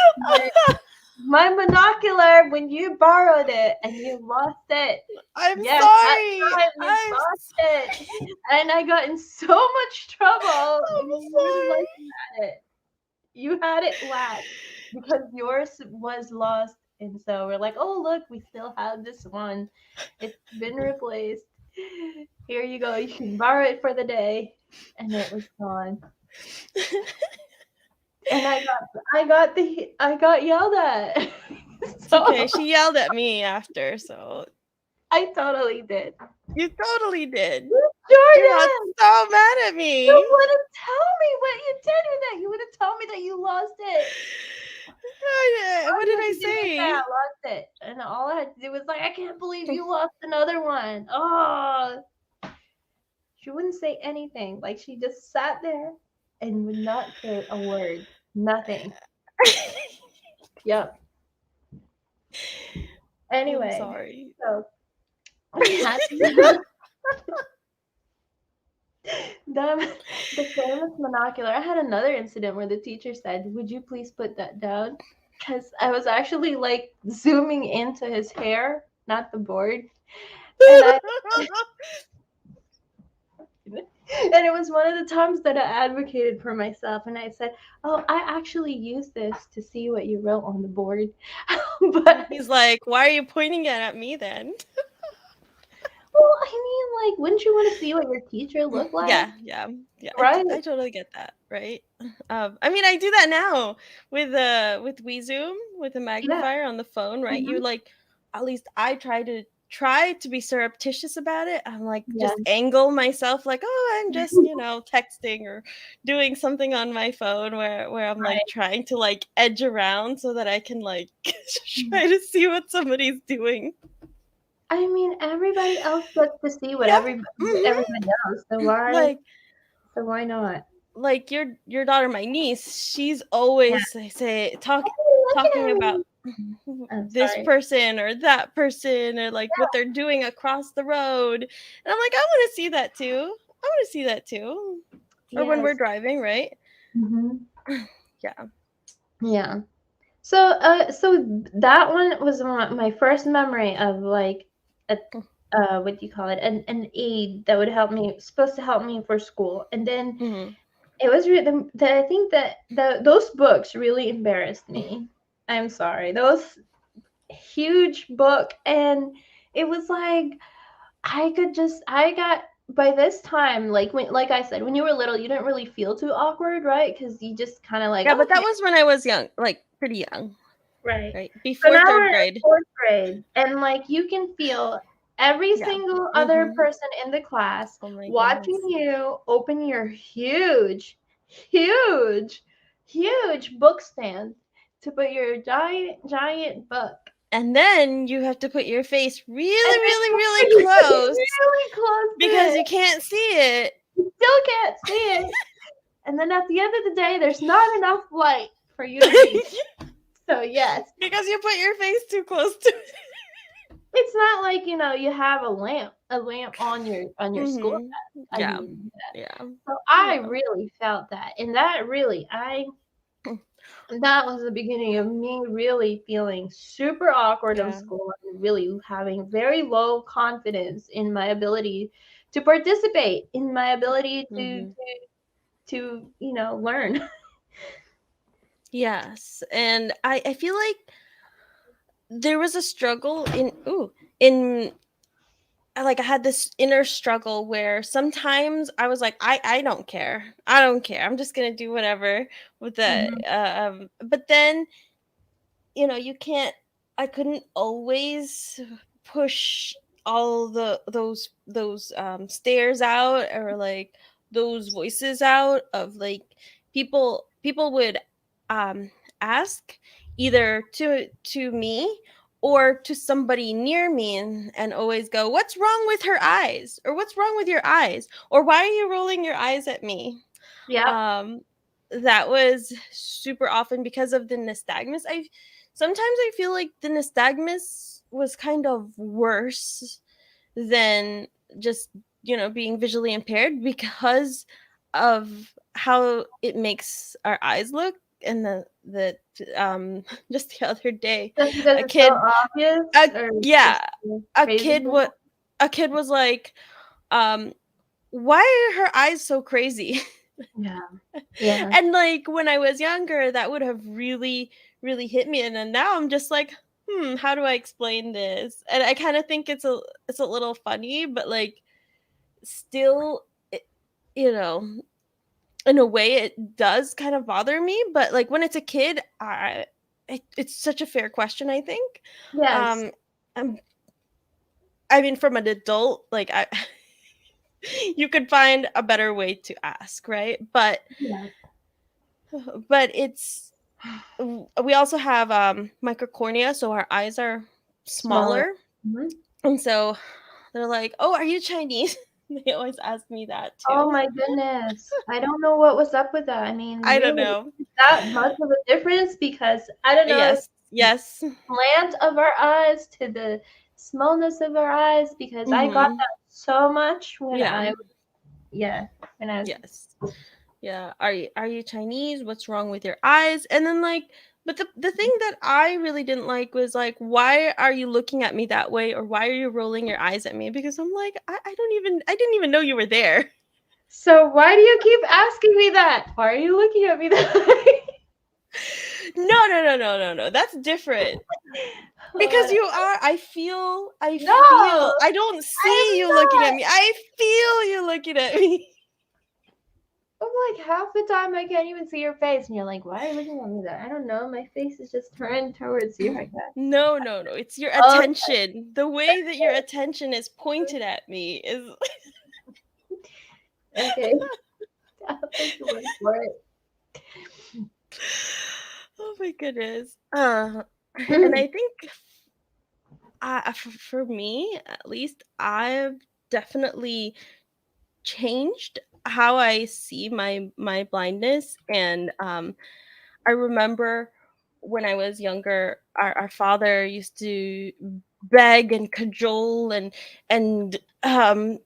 my monocular when you borrowed it and you lost it. I'm Yes, that sorry. time you lost it. And I got in so much trouble. I'm And you were the one sorry. who had it. You had it last because yours was lost. And so we're like, oh, look, we still have this one. It's been replaced. Here you go. You can borrow it for the day. And it was gone. And I got yelled at. It's So okay. She yelled at me after, so I totally did. you totally did. You sure You got did. so mad at You me. wouldn't tell me what you did with it. You wouldn't tell me that you lost it. All What you did had I to do was say I say? lost it, and all I had to do was like, I can't believe you lost another one. Oh, she wouldn't say anything. Like she just sat there and would not say a word. Nothing. Yep. I'm Anyway, sorry. so we had the the famous monocular. I had another incident where the teacher said, "Would you please put that down?" Because I was actually like zooming into his hair, not the board, and I and it was one of the times that I advocated for myself, and I said, "Oh, I actually used this to see what you wrote on the board." And But he's like, "Why are you pointing it at me then?" well, I mean, like, wouldn't you want to see what your teacher looked like, Yeah, yeah, yeah. right? I totally get that, right? I mean, I do that now with WeZoom with the Yeah. magnifier on the phone, right? You Hmm. like, at least I try to be surreptitious about it. I'm like, Yeah. just angle myself like, oh, I'm just texting or doing something on my phone where I'm like Right. trying to like edge around so that I can like try to see what somebody's doing. I mean, everybody else gets to see what Yep. everybody else. Like So why not? like your daughter, my niece, she's Yeah. always Oh, look talking at about me. I'm this sorry. person or that person or like what they're doing across the road. And I'm like, I want to see that too. I want to see that too. Or when we're Yes. driving, right? Hmm. Yeah. Yeah. So, so that one was my first memory of like a what do you call it? An aid that would help me, supposed to help me for school, and then Hmm. it was I think that those books really embarrassed me. I'm sorry, those huge book, and it was like I got by this time, like when, like I said, when you were little, you didn't really feel too awkward, right? Because you just kind of like, Yeah, but that okay. was when I was young, like pretty young, Right. right? So Before now we're third in grade. fourth grade, and like you can feel every Yeah. single other Hmm. person in the class Oh my watching goodness. you open your huge, huge book stand to put your giant book. And then you have to put your face really, And then really, really you put it close really close to because it. you can't see it. You still can't see it. And then at the end of the day, there's not enough light for you to read. So yes, Because you put your face too close to it. it's not like, you have a lamp on your school Hmm. desk. I Yeah. mean, Yeah. so I Yeah. really felt that, and that really, that was the beginning of me really feeling super awkward in Yeah. school and really having very low confidence in my ability to participate, in my ability Hmm. to learn. Yes. And I feel like there was a struggle in like I had this inner struggle where sometimes I was like, I don't care. I don't care. I'm just gonna do whatever with the Mhm. but then you can't I couldn't always push all those stares out or like those voices out of like people would um ask either to me or to somebody near me and always go, what's wrong with her eyes, or what's wrong with your eyes, or why are you rolling your eyes at me? Yep. um that was super often because of the nystagmus. I feel like the nystagmus was kind of worse than just being visually impaired because of how it makes our eyes look. And the just the other day Just because a it's so kid obvious, a or yeah just a crazy kid for what a kid was like, um why are her eyes so crazy? you? Yeah. Yeah. And like when I was younger, that would have really, really hit me. And then now I'm just like, how do I explain this? And I kind of think it's a little funny, but like still, you know, in a way, it does kind of bother me. But like when it's a kid, it's such a fair question, I think. Yes. Um, I'm, I mean, from an adult, like you could find a better way to ask, right? Yeah. But we also have microcornea, so our eyes are Smaller. smaller. Mhm. And so they're like, oh, are you Chinese? They always ask me that Oh too. my goodness. I don't know what was up with that. I mean, I don't really, know. is that much of a difference? Because I don't know if Yes, yes. slant of our eyes to the smallness of our eyes, because I got Mm-hmm. that so much when Yeah. yeah, when I was, Yes. Yeah. Are you Chinese? What's wrong with your eyes? And then like, but the thing that I really didn't like was like, why are you looking at me that way, or why are you rolling your eyes at me? Because I'm like, I didn't even know you were there. so why do you keep asking me that? Why are you looking at me that way? No, no, no, no, no, no. That's different. Because Oh, you are, I feel, no, I don't see I'm you looking not. at me. I feel you looking at me. I'm like, half the time I can't even see your face, and you're like, why are you looking at me that? I don't know. My face is just turned towards you, I guess. No, no, no. It's your Oh, attention. The way that your attention is pointed at me is okay. I'll take your word for it. oh my goodness. And I think For me, at least, I've definitely changed how I see my blindness, and I remember when I was younger, our father used to beg and cajole and Mhm.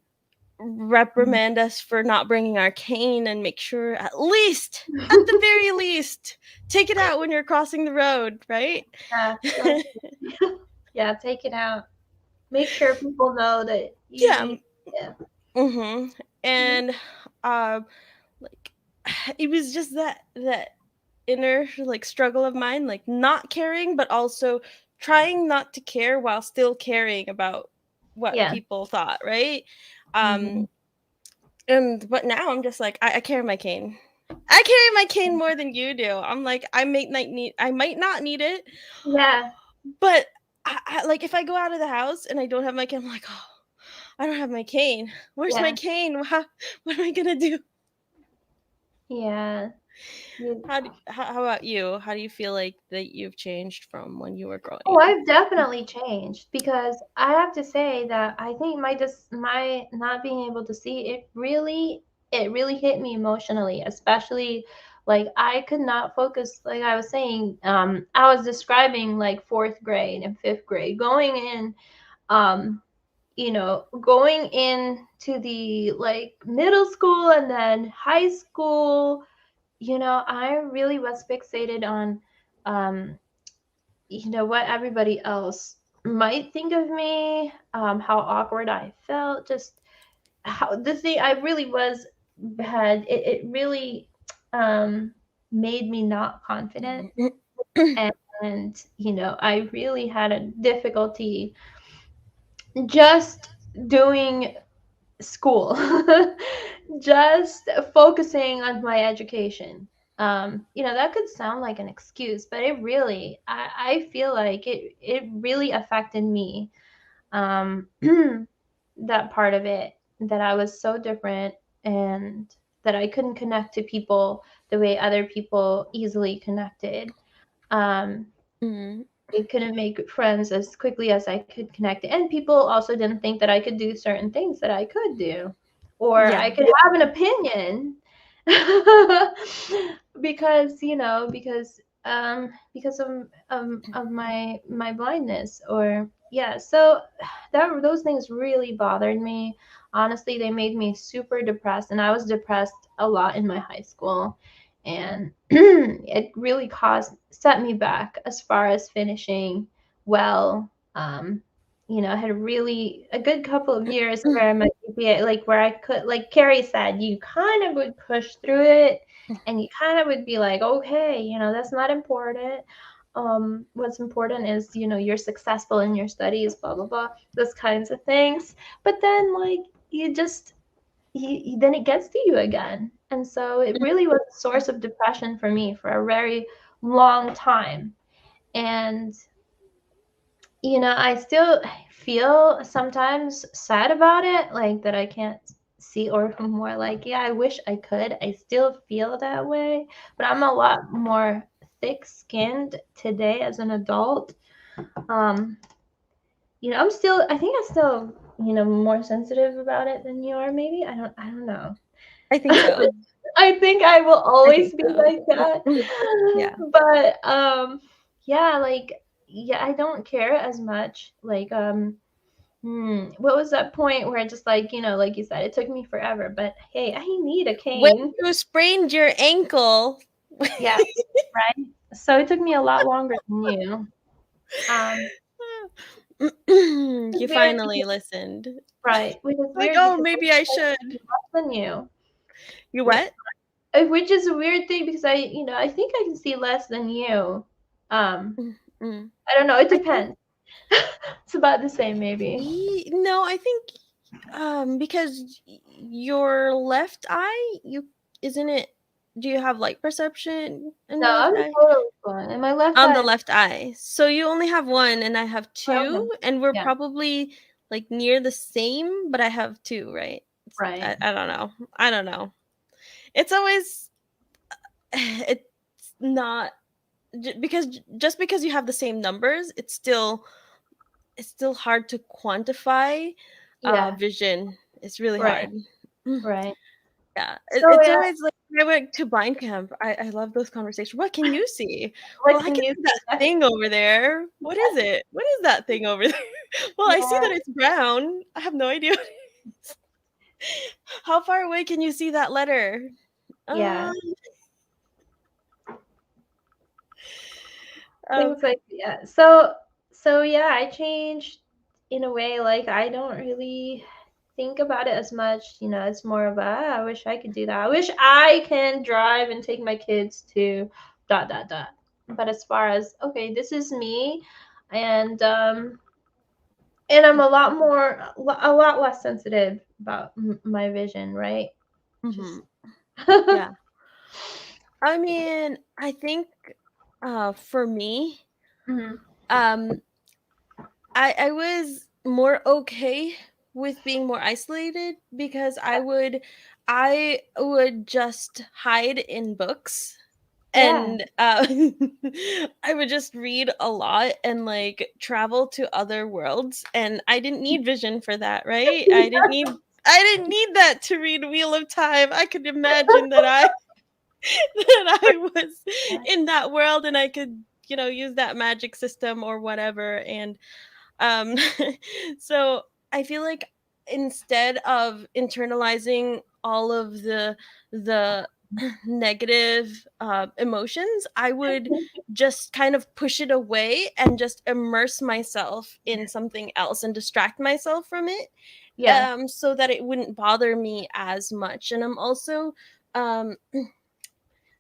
reprimand us for not bringing our cane and make sure at the very least, take it out when you're crossing the road, right? Yeah, so true. Yeah, take it out. Make sure people know that you Yeah. need. Yeah. Mhm. Mhm. And like it was just that inner like struggle of mine, like not caring but also trying not to care while still caring about what Yeah. people thought, right? Um Mhm. and but now I'm just like I carry my cane. I carry my cane more than you do. I'm like I might not need it, Yeah. but like if I go out of the house and I don't have my cane, I'm like, oh, I don't have my cane. Where's my Yeah. cane? What am I gonna do? Yeah. You How about you? How do you feel like that you've changed from when you were growing Oh, up? I've definitely changed because I have to say that I think my not being able to see it really hit me emotionally, especially like I could not focus like I was saying I was describing like 4th grade and 5th grade going in um going into the like middle school and then high school, I really was fixated on um what everybody else might think of me, how awkward I felt, just how the thing I really was had it really um, made me not confident. And, I really had a difficulty just doing school, just focusing on my education. That could sound like an excuse, but I feel like it really affected me. Um, that part of it, that I was so different and that I couldn't connect to people the way other people easily connected. Um, Mhm. I couldn't make friends as quickly as I could connect. And people also didn't think that I could do certain things that I could do, or Yeah. I could have an opinion because of my blindness, or yeah. So that those things really bothered me. Honestly, they made me super depressed, and I was depressed a lot in my high school, and it really caused set me back as far as finishing well. I had really a good couple of years where my GPA, like where I could, like Carrie said, you kind of would push through it, and you kind of would be like, okay, that's not important. What's important is, you're successful in your studies, blah blah blah, those kinds of things. But then, like, you just then it gets to you again. And so it really was a source of depression for me for a very long time. And, I still feel sometimes sad about it, like that I can't see, or more like, yeah, I wish I could. I still feel that way, but I'm a lot more thick skinned today as an adult. Um, I think I'm still, more sensitive about it than you are, maybe. I don't know. I think so. I think I will I always think be so. like that. Yeah. But yeah, like yeah, I don't care as much. Like what was that point where I just like, like you said, it took me forever, but hey, I need a When cane. you sprained your ankle. Yeah, right. So it took me a lot longer than you. Um it's You weird finally because listened. right, which is Like, weird "Oh, because maybe I should." I'm less than you. You Which what? which is a weird thing because I think I can see less than you. Um Mm. I don't know, it I think depends. It's about the same, maybe. no, I think, because your left eye, you isn't it do you have light perception in No, your left I'm eye? totally fine. And my left On eye the is left eye. So you only have 1 and I have okay. 2, and we're Yeah, probably, like, near the same, but I have 2, right? right. I don't know. I don't know. It's always it's not just because you have the same numbers, it's still it's still hard to quantify Yeah. vision. It's really Right. hard. Mm. Right. Yeah, So it's yeah, always like when I went to blind camp. I love those conversations. What can you see? Well, what I can can you see see? that thing over there. What is it? What is that thing over there? Well, I see Yeah. that it's brown. I have no idea what it is. How far away can you see that letter? Yeah. Um, um Things like yeah. So yeah, I changed in a way like I don't really think about it as much. It's more of a I wish I could do that. I wish I can drive and take my kids to dot dot dot. But as far as okay, this is me, and I'm a lot less sensitive about my vision, right? Just mhm. Yeah. I mean, I think for me, Mhm. um I was more okay with being more isolated because I would just hide in books Yeah. and I would just read a lot and like travel to other worlds, and I didn't need vision for that, right? I didn't need that to read Wheel of Time. I could imagine that I that I was in that world and I could, use that magic system or whatever. And um, so I feel like instead of internalizing all of the negative emotions, I would just kind of push it away and just immerse myself in something else and distract myself from it, Yeah. so that it wouldn't bother me as much. And I'm also um,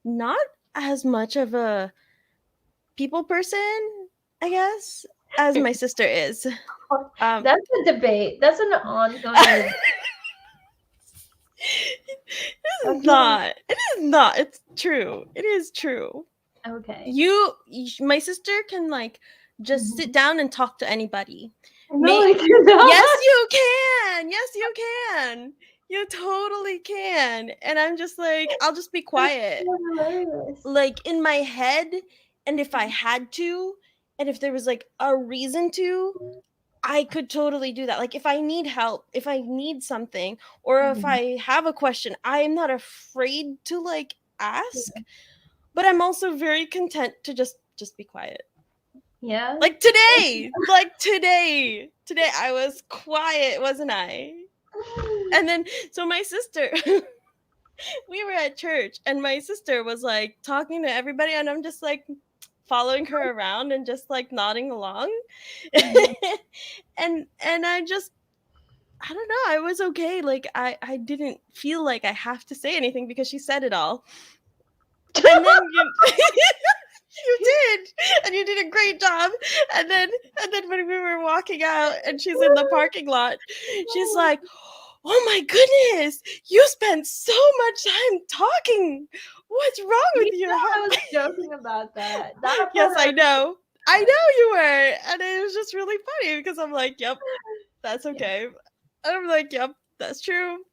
not as much of a people person, I guess, as my sister is. Um, That's a debate. That's an ongoing debate. It is Okay. not. It is not. It's true. It is true. Okay. My sister can like just sit Mhm. down and talk to anybody. No, May I Yes, cannot. you can. Yes, you can. You totally can. And I'm just like, I'll just be That's quiet, so hilarious. like in my head. And if I had to, and if there was like a reason to, I could totally do that. Like if I need help, if I need something, or if Mhm. I have a question, I'm not afraid to like ask, but I'm also very content to just be quiet. Yeah. Like today, today I was quiet, wasn't I? And then so my sister we were at church and my sister was like talking to everybody and I'm just like following her around and just like nodding along. Mhm. And I don't know, I was okay. Like I didn't feel like I have to say anything because she said it all. And then you you did. And you did a great job. And then when we were walking out and she's in the parking lot, she's like, "Oh my goodness, you spent so much time talking. What's wrong with You you?" know I was joking about that. That Yes, part I I know. I was. know you were. And it was just really funny because I'm like, "Yep, that's Yeah. okay." And I'm like, "Yep, that's true."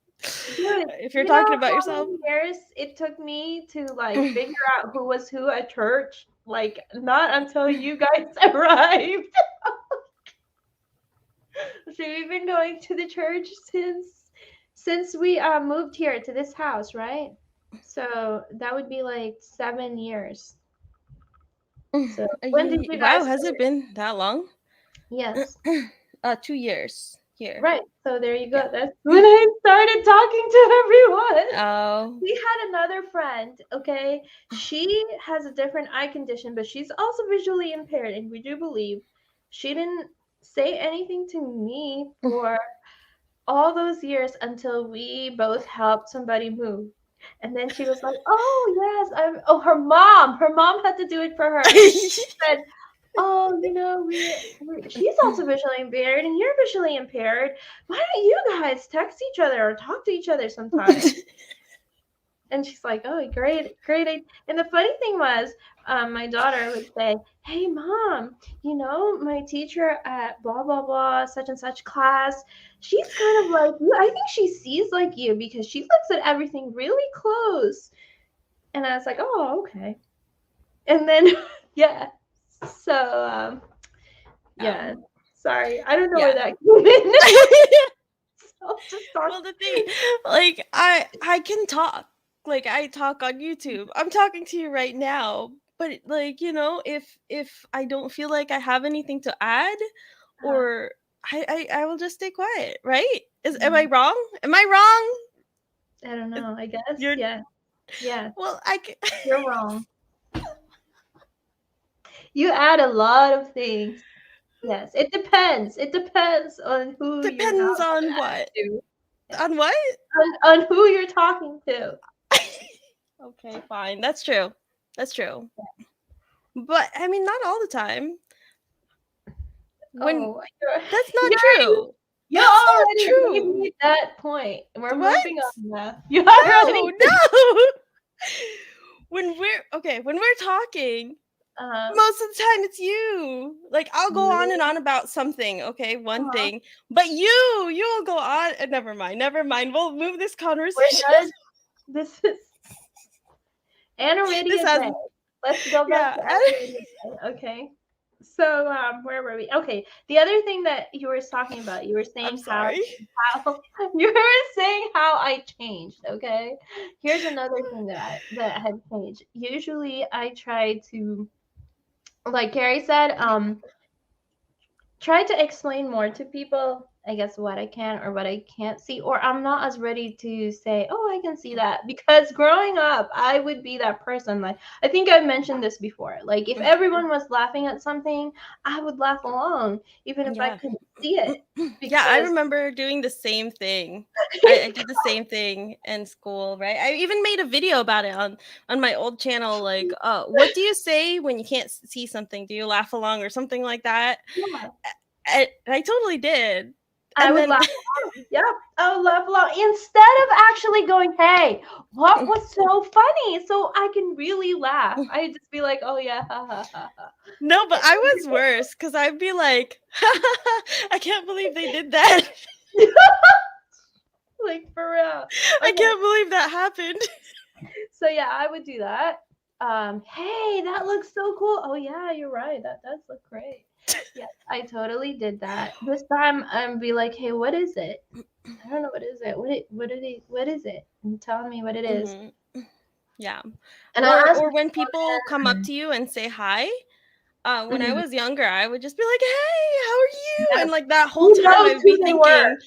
Dude, If you're you know talking about how yourself. many years it took me to like figure out who was who at church? Like not until you guys arrived. So we've been going to the church since we moved here to this house, right? So that would be like 7 years. So when did you Wow, guys has it start? been that long? Yes. 2 years here. Right. So there you Yeah. go. That's when I started talking to everyone. Oh. We had another friend, okay? She has a different eye condition, but she's also visually impaired, and we do believe she didn't say anything to me for all those years until we both helped somebody move. And then she was like, "Oh yes, oh her mom had to do it for her." Said, "Oh, she's also visually impaired, and you're visually impaired. Why don't you guys text each other or talk to each other sometime?" And she's like, "Oh, great, great." And the funny thing was, my daughter would say, "Hey, mom, my teacher at blah blah blah such and such class, she's kind of like you. I think she sees like you because she looks at everything really close." And I was like, "Oh, okay." And then, yeah. So, yeah. Oh. Sorry, I don't know where Yeah. that came in. So just talk. Well, the thing, like, I can talk. Like, I talk on YouTube. I'm talking to you right now. But like, if I don't feel like I have anything to add, Uh, or I will just stay quiet, right? Am I mm, wrong? Am I wrong? I don't Is- know. I guess. You're Yeah. Yeah. well, You're wrong. You add a lot of things. Yes. It depends. It depends on who you're not depends going on to add what? to. Yeah. On what? On who you're talking to. Okay, fine. That's true. That's true. But I mean, not all the time. When Oh, you're that's not you're true. you That's not already true. made that point. We're What? moving on now. You No, already no. When we're talking, uh most of the time it's you. Like, I'll go on and really? on about something, okay, one Uh-huh. thing, but you'll go on. Never mind, never mind. We'll move this We're conversation. done. This is This Aniridia has, Day. Let's go back yeah. to Aniridia Day. Okay. So where were we? Okay. The other thing that you were talking about, you were I'm saying how sorry. you were saying how I changed. Okay. Here's another thing that had changed. Usually I try to, like Carrie said, try to explain more to people, I guess, what I can or what I can't see, or I'm not as ready to say, oh, I can see that. Because growing up, I would be that person. Like, I think I mentioned this before. Like, if everyone was laughing at something, I would laugh along, even if I Yeah. couldn't see it. Yeah, I Because, remember doing the same thing. I did the same thing in school, right? I even made a video about it on my old channel. Like, what do you say when you can't see something? Do you laugh along or something like that? yeah, I totally did. I And would then laugh along. Yeah, I would laugh along. Instead of actually going, hey, what was so funny? So I can really laugh. I'd just be like, oh, yeah, ha, ha, ha, ha. no, but I was worse because I'd be like, I can't believe they did that. Like, for real. I Okay. can't believe that happened. So yeah, I would do that. Hey, that looks so cool. Oh yeah, you're right. That does look great. Yes, I totally did that. This time I'm be like, hey, what is it? I don't know what is it. What is it? And tell me what it is. Hmm. Yeah. And I'll Or ask or when people people come up again. to you and say hi. When I Mhm. was younger, I would just be like, "Hey, how are you?" Yes. And like that whole Who time, knows I'd who be they were? thinking,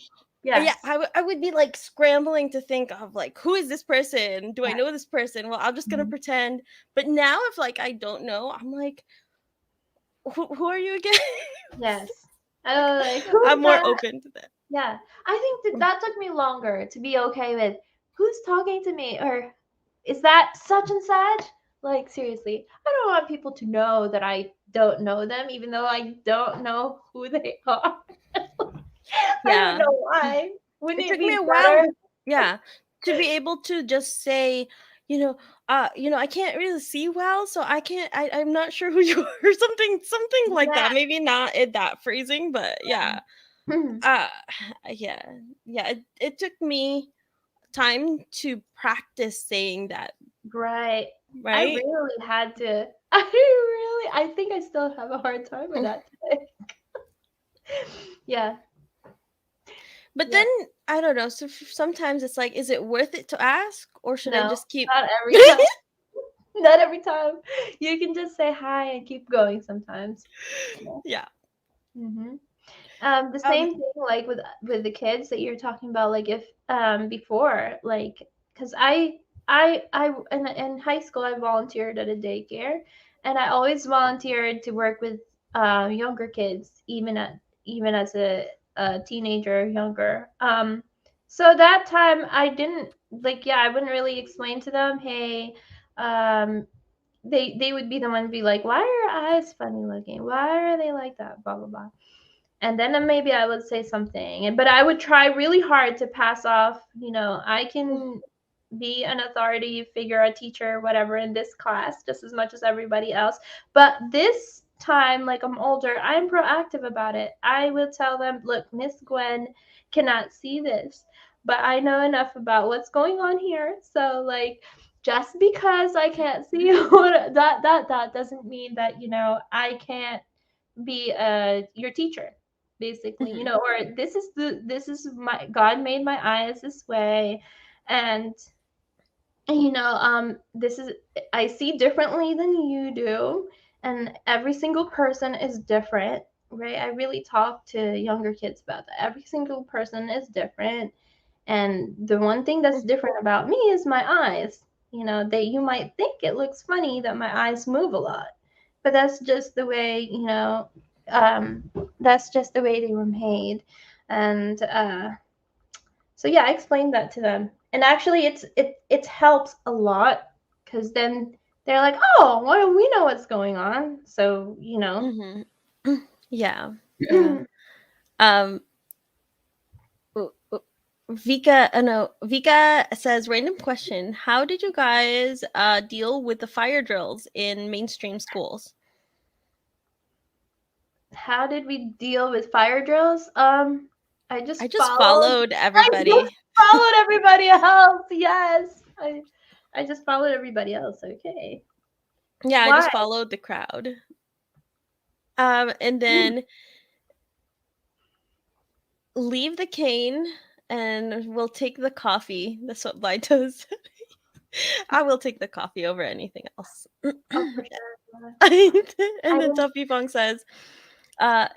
yeah, Yes. I would be like scrambling to think of like, who is this person? Do I Yes. know this person? Well, I'm just gonna Mhm. pretend. But now, if like I don't know, I'm like, who are you again? Yes. Like, Like, who's I'm more that? open to that. Yeah. I think that took me longer to be okay with who's talking to me or is that such and such? Like, seriously, I don't want people to know that I don't know them, even though I don't know who they are. I don't Yeah, know why. Wouldn't it it took me be a better? while. Yeah, to be able to just say, I can't really see well, so I can't. I'm not sure who you are, or something like Yeah. that. Maybe not in that phrasing, but yeah. Uh, yeah, yeah. It took me time to practice saying that, Right. I right? really had to. I think I still have a hard time with that today. Yeah. But then Yep. I don't know. So sometimes it's like, is it worth it to ask, or should I No, just keep? not every time. Not every time. You can just say hi and keep going sometimes. Yeah. Yeah. hmm the Um. same thing like with the kids that you're talking about. Like if before, like, because I in high school I volunteered at a daycare, and I always volunteered to work with younger kids, even as a teenager, younger. So that time I didn't like, yeah, I wouldn't really explain to them, hey, um they would be the one to be like, why are your eyes funny looking, why are they like that, blah blah blah. And then maybe I would say something, but I would try really hard to pass off, I can be an authority figure, a teacher, whatever, in this class just as much as everybody else. But this time, like, I'm older, I'm proactive about it. I will tell them, look, Miss Gwen cannot see this, but I know enough about what's going on here. So, like, just because I can't see what that doesn't mean that I can't be your teacher. basically, Mhm. or this is my God made my eyes this way, and this is I see differently than you do, and every single person is different, right? I really talk to younger kids about that. Every single person is different, and the one thing that's different about me is my eyes. That you might think it looks funny that my eyes move a lot, but that's just the way, that's just the way they were made. And so yeah, I explained that to them, and actually, it helps a lot because then they're like, oh, well, we know what's going on. So Mhm. Yeah. Yeah. Um Vika, no, Vika says, random question. How did you guys deal with the fire drills in mainstream schools? How did we deal with fire drills? I I just just followed. followed I just everybody. followed everybody else. Yes, I just followed everybody else. Okay, Yeah, I why? just followed the crowd. And then leave the cane and we'll take the coffee. That's what Blind does. I will take the coffee over anything else. Oh, for sure. And I then didn't. Tuffy Fong says, uh,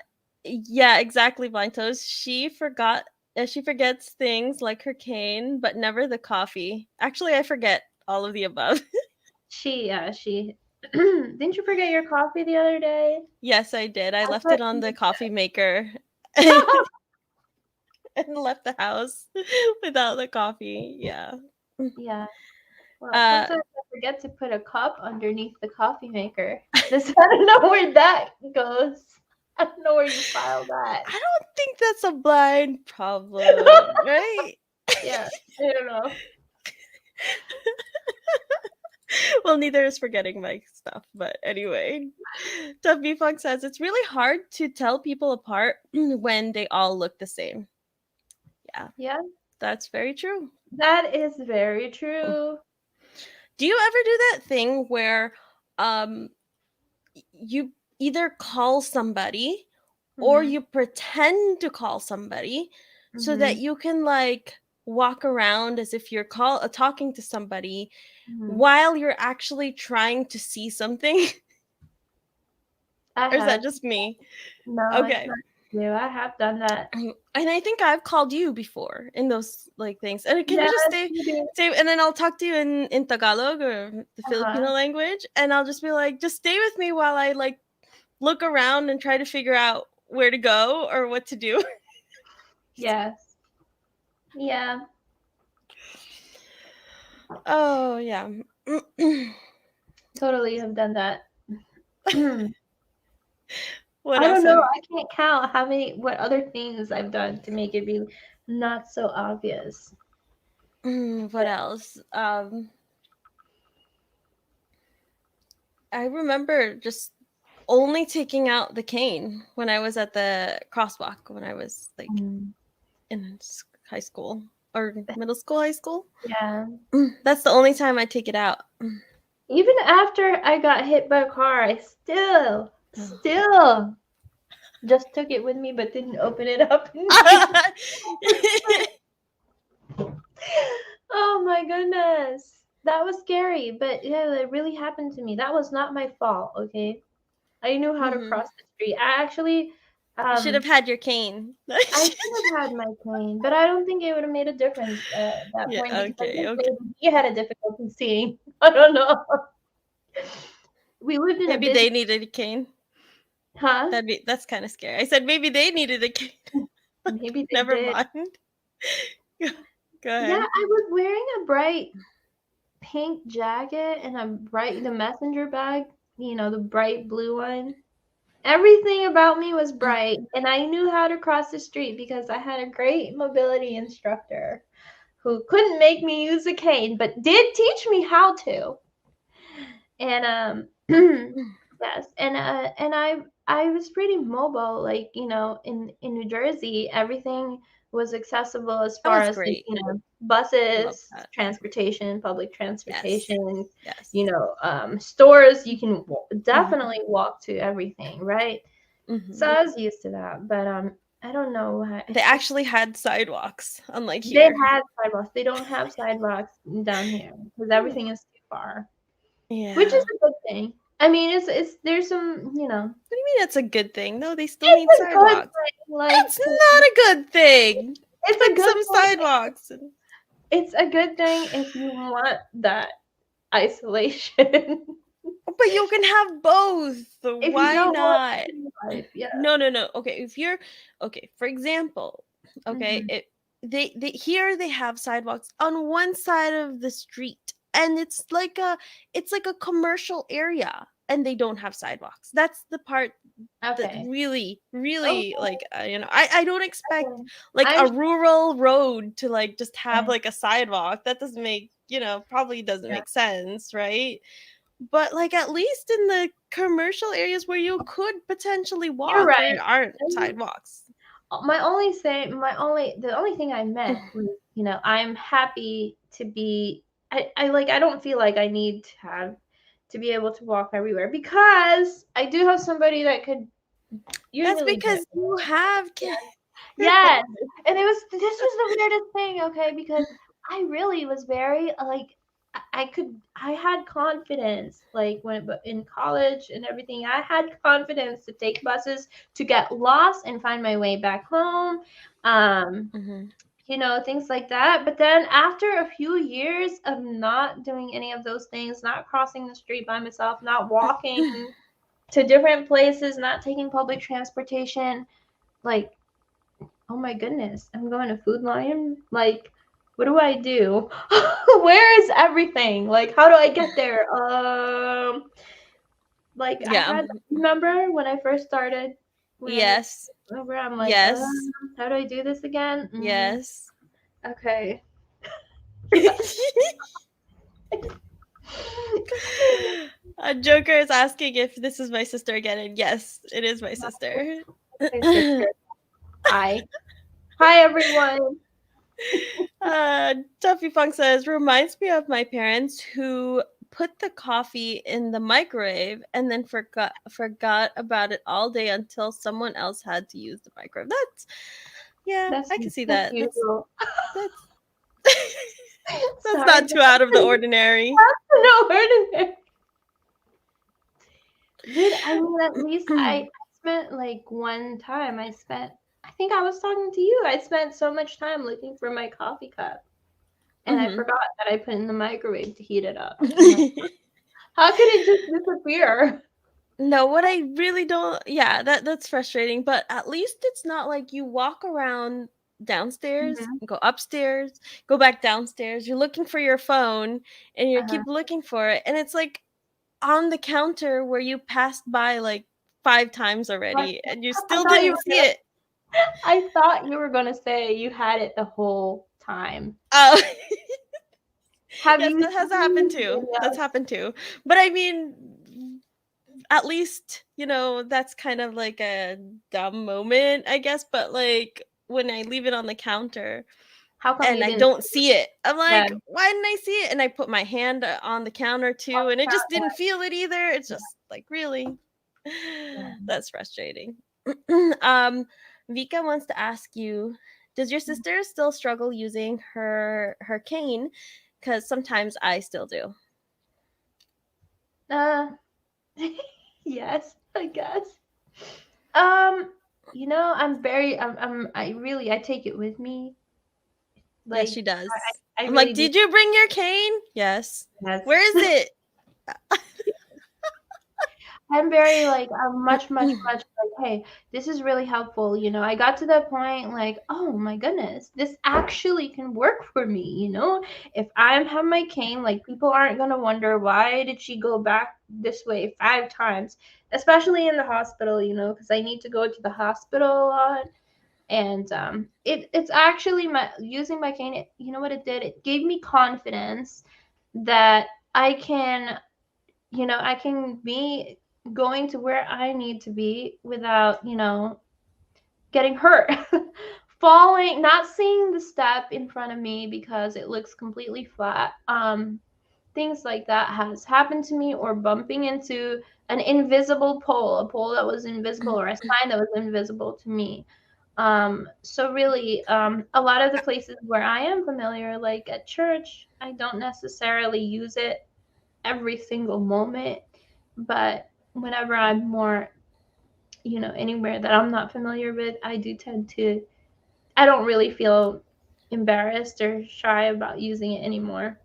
yeah, exactly, Blind Toes. She forgets things like her cane, but never the coffee. Actually, I forget all of the above. She. Didn't you forget your coffee the other day? Yes, I did. I I left put it on the you. coffee maker and left the house without the coffee. Yeah. Yeah. Well, Uh, sometimes I forget to put a cup underneath the coffee maker. This I don't know where that goes. I don't know where you file that. I don't think that's a blind problem, right? Yeah, I don't know. Well, neither is forgetting my stuff, but anyway. Tuffy Funk says it's really hard to tell people apart when they all look the same. Yeah, Yeah, that's very true. that is very true. Do you ever do that thing where um you either call somebody or Mhm. you pretend to call somebody so that Mhm. you can like walk around as if you're talking to somebody Mhm. while you're actually trying to see something? I Or is that have. just me? No, it's Okay. not you. I have done that. And I think I've called you before in those like things. And can you just Yes, stay you do. stay and then I'll talk to you in Tagalog or the Uh-huh. Filipino language and I'll just be like, just stay with me while I like look around and try to figure out where to go or what to do. Yes. Yeah, Oh yeah. totally have done that. What I else don't know. have I can't count what other things I've done to make it be not so obvious. what else? I remember just only taking out the cane when I was at the crosswalk when I was like Mm. in high school or middle school, high school. Yeah. That's the only time I take it out. Even after I got hit by a car, I still just took it with me, but didn't open it up and see. Oh my goodness. That was scary, but yeah, it really happened to me. That was not my fault, okay? I knew how to Mhm. cross the street. I actually, You should have had your cane. I should have had my cane, but I don't think it would have made a difference at that Yeah. point because I Okay. think Okay. maybe he had a difficulty seeing. I don't know. We lived in a Maybe busy, they needed a cane. huh? That's kind of scary. I said maybe they needed a cane. Maybe they Never did. mind. Go Yeah, ahead. I was wearing a bright pink jacket and the messenger bag, the bright blue one. Everything about me was bright, and I knew how to cross the street because I had a great mobility instructor who couldn't make me use a cane, but did teach me how to. And yes, and I was pretty mobile, like in New Jersey, everything was accessible as That far was as like great. Love buses, that. transportation, public Yes. transportation, Yes. stores. You can Mhm. definitely walk to everything, right? So Mhm. I was used to that, but I don't know why. They It's just actually had sidewalks, unlike they here. had sidewalks. They don't have sidewalks down here because Hmm. everything is too far, which is Yeah. a good thing. I mean, it's there's some, What do you mean it's a good thing? No, they still it's need a good sidewalks. thing. Like, That's not a good thing. it's a Put good some thing. sidewalks. It's a good thing if you want that isolation. But you can have both. If you Why don't want not? city life, yeah. No, no, no. Okay, if you're okay, for example, okay, Hmm. they here they have sidewalks on one side of the street, and it's like a commercial area, and they don't have sidewalks. That's the part that Okay. really, really, Okay. like, I don't expect Okay. like I'm a rural road to like just have sure. like a sidewalk. That doesn't make, probably doesn't Yeah. make sense, right? But like at least in the commercial areas where you could potentially You're walk, there right. aren't Um, sidewalks. the only thing I meant was, I'm happy to be. I don't feel like I need to have to be able to walk everywhere because I do have somebody that could That's usually do it. because you have kids. Yes, and this was the weirdest thing, okay, because I really was very like I had confidence like but in college and everything. I had confidence to take buses to get lost and find my way back home. Um, Mhm. things like that. But then after a few years of not doing any of those things, not crossing the street by myself, not walking to different places, not taking public transportation, like, oh my goodness, I'm going to Food Lion? Like, what do I do? Where is everything? Like, how do I get there? Like I Yeah. had, remember when I first started, when I moved Yes. over, I'm like, Yes. how do I do this again? Yes. Okay. A Joker is asking if this is my sister again, and yes, it is my sister. My sister. Hi. Hi, everyone. Tuffy Funk says, reminds me of my parents who put the coffee in the microwave and then forgot about it all day until someone else had to use the microwave. Yeah, That's I can see that's that. usual. That's that's Sorry, not but too out of the ordinary. no ordinary. Did I mean at least I spent like one time I think I was talking to you. I spent so much time looking for my coffee cup and I Mhm. forgot that I put it in the microwave to heat it up. I'm like, how could it just disappear? No, what I really don't, yeah, that's frustrating, but at least it's not like you walk around downstairs, Mhm. go upstairs, go back downstairs, you're looking for your phone and you Uh-huh. keep looking for it and it's like on the counter where you passed by like 5 times What? already and you I still thought you didn't were see it. I thought you were gonna say you had it the whole time. Oh, Have yes, you that has happened seen too. That's videos? happened too. But I mean, at least, that's kind of like a dumb moment, I guess, but like when I leave it on the counter How come and you I didn't don't see it? see it, I'm Yeah. like, why didn't I see it? And I put my hand on the counter too, and it just didn't feel it either. It's just like, really? That's frustrating. um, Vika wants to ask you, does your sister still struggle using her cane? Because sometimes I still do. Uh, yes, I guess. Um, I take it with me. Yes, Like, she does. I I'm like, really do. did you bring your cane? Yes. Yes. Where is it? I'm very like, I'm much, much, much like, hey, this is really helpful. I got to that point like, oh my goodness, this actually can work for me. If I have my cane, like people aren't gonna wonder why did she go back this way 5 times, especially in the hospital, because I need to go to the hospital a lot. And it's actually my using my cane. You know what it did? It gave me confidence that I can be going to where I need to be without getting hurt. Falling, not seeing the step in front of me because it looks completely flat. Things like that has happened to me, or bumping into an invisible pole, a pole that was invisible, or a sign that was invisible to me. So really, a lot of the places where I am familiar, like at church, I don't necessarily use it every single moment, but whenever I'm more, anywhere that I'm not familiar with, I do tend to, I don't really feel embarrassed or shy about using it anymore.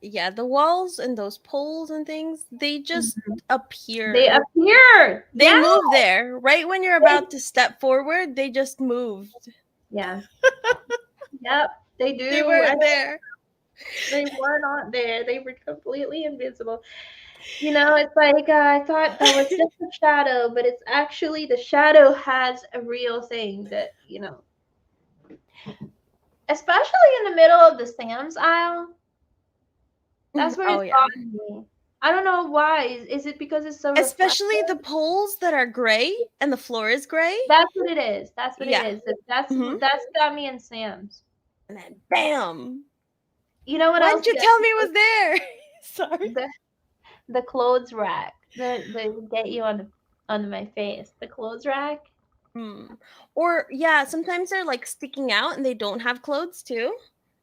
Yeah, the walls and those poles and things, they just Mhm. They appear. appear. They Yeah. move there. Right when you're They, about to step forward, they just moved. yeah. Yep. They They do. weren't there. They were not there. They were completely invisible. It's like I thought that was just a shadow, but it's actually the shadow has a real thing that, especially in the middle of the Sam's aisle. That's where Oh it's yeah. gotten me. I don't know why. Is it because it's so Especially the reflective? poles that are gray and the floor is gray. That's what it is. That's what it Yeah. is. That's Hmm. that's got me in Sam's. And then bam. You know what Why else didn't you gets tell me? me it was there? Sorry. The the clothes rack. The get you on my face. The clothes rack. Hmm. Or yeah, sometimes they're like sticking out and they don't have clothes too.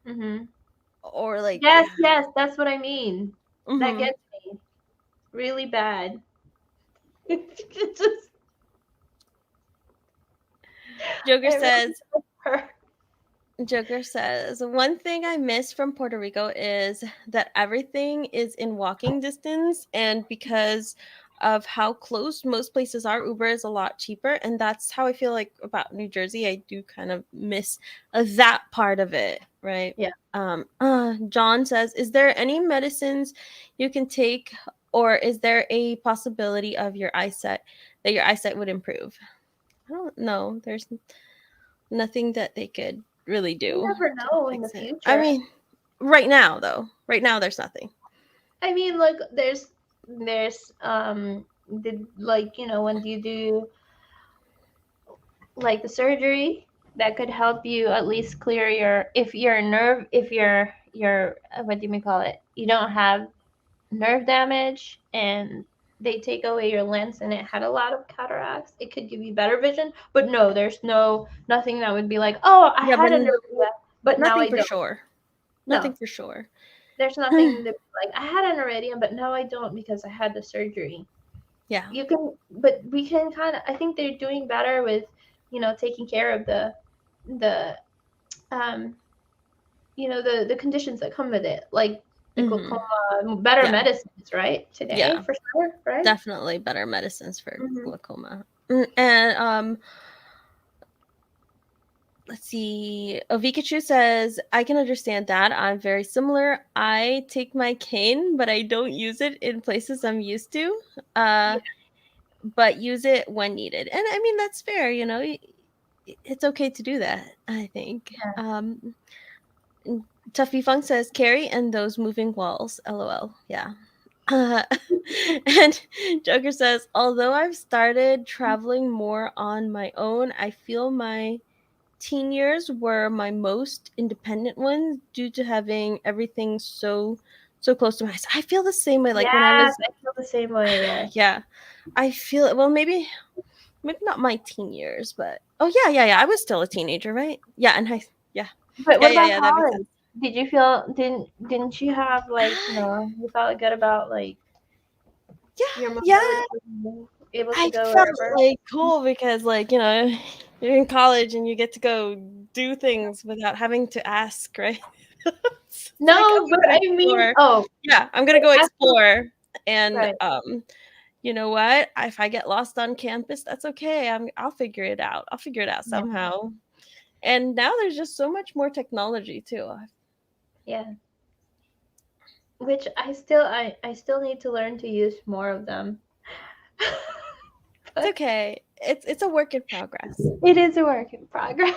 Mhm. Or like Yes, yeah. yes, that's what I mean. That Hmm. gets me really bad. It just Joker it really says hurt. Joker says, one thing I miss from Puerto Rico is that everything is in walking distance. And because of how close most places are, Uber is a lot cheaper. And that's how I feel like about New Jersey. I do kind of miss that part of it, right? Yeah. John says, is there any medicines you can take, or is there a possibility of your eyesight would improve? I don't know. There's nothing that they could really You do never to know in the fix it. I future. mean, right now though, right now there's nothing. I mean, look, there's the like when you do like the surgery that could help you at least clear your if your nerve if your what do you call it, you don't have nerve damage and they take away your lens and it had a lot of cataracts, it could give you better vision. But no, there's nothing that would be like, oh, I Yeah, had a nerve but now nothing I for don't. sure. No, Nothing for sure. there's nothing that like I had an iridium but now I don't because I had the surgery. Yeah. You can, but we can kind of, I think they're doing better with taking care of the um the conditions that come with it, like the Hmm. glaucoma, better Yeah. medicines, right? Today, Yeah. for sure, right? Definitely better medicines for Hmm. glaucoma. And let's see. Ovikachu says, I can understand that. I'm very similar. I take my cane, but I don't use it in places I'm used to. Uh Yeah, but use it when needed. And I mean that's fair, it's okay to do that, I think. Tuffy Funk says Carrie and those moving walls. LOL. Yeah. Uh, and Joker says, although I've started traveling more on my own, I feel my teen years were my most independent ones due to having everything so close to my house. I feel the same way. Like when I yes, was, I feel the same way. Yeah, yeah, I feel well. Maybe not my teen years, but oh yeah. I was still a teenager, right? Yeah, and yeah, but what about yeah. That makes college? sense. Did you feel didn't you have like you felt good about like your Yeah. mobility, able to I go felt wherever? like cool because like, you're in college and you get to go do things without having to ask, right? It's like No, I'm but gonna I mean, explore. oh, Yeah, I'm gonna go actually, explore. And right. you know what? If I get lost on campus, that's okay. I'll figure it out. I'll figure it out Yeah, somehow. And now there's just so much more technology too. yeah. Which I still need to learn to use more of them. It's But okay. It's a work in progress. it is a work in progress.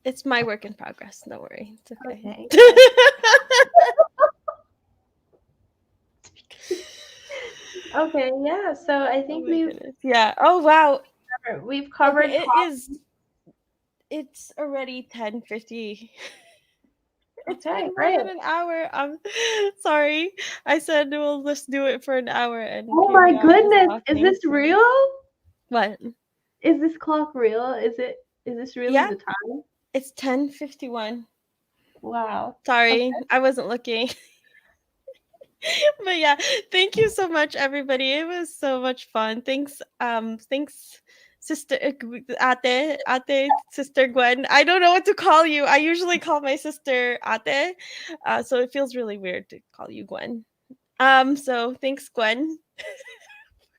It's my work in progress. Don't worry. It's okay. Okay, good. Okay, yeah. So I Oh think my goodness. Yeah. Oh wow. we've Okay, covered it's already 10:50. It's okay, been more great. than an hour. I'm sorry. I said we'll just do it for an hour and Oh here my we are just goodness, is talking. this real? What? Is this clock real? Is this really Yeah, the time? it's 10:51. Wow. Sorry, Okay. I wasn't looking. But yeah, thank you so much, everybody. It was so much fun. Thanks, sister sister Gwen. I don't know what to call you. I usually call my sister Ate, so it feels really weird to call you Gwen. So thanks, Gwen,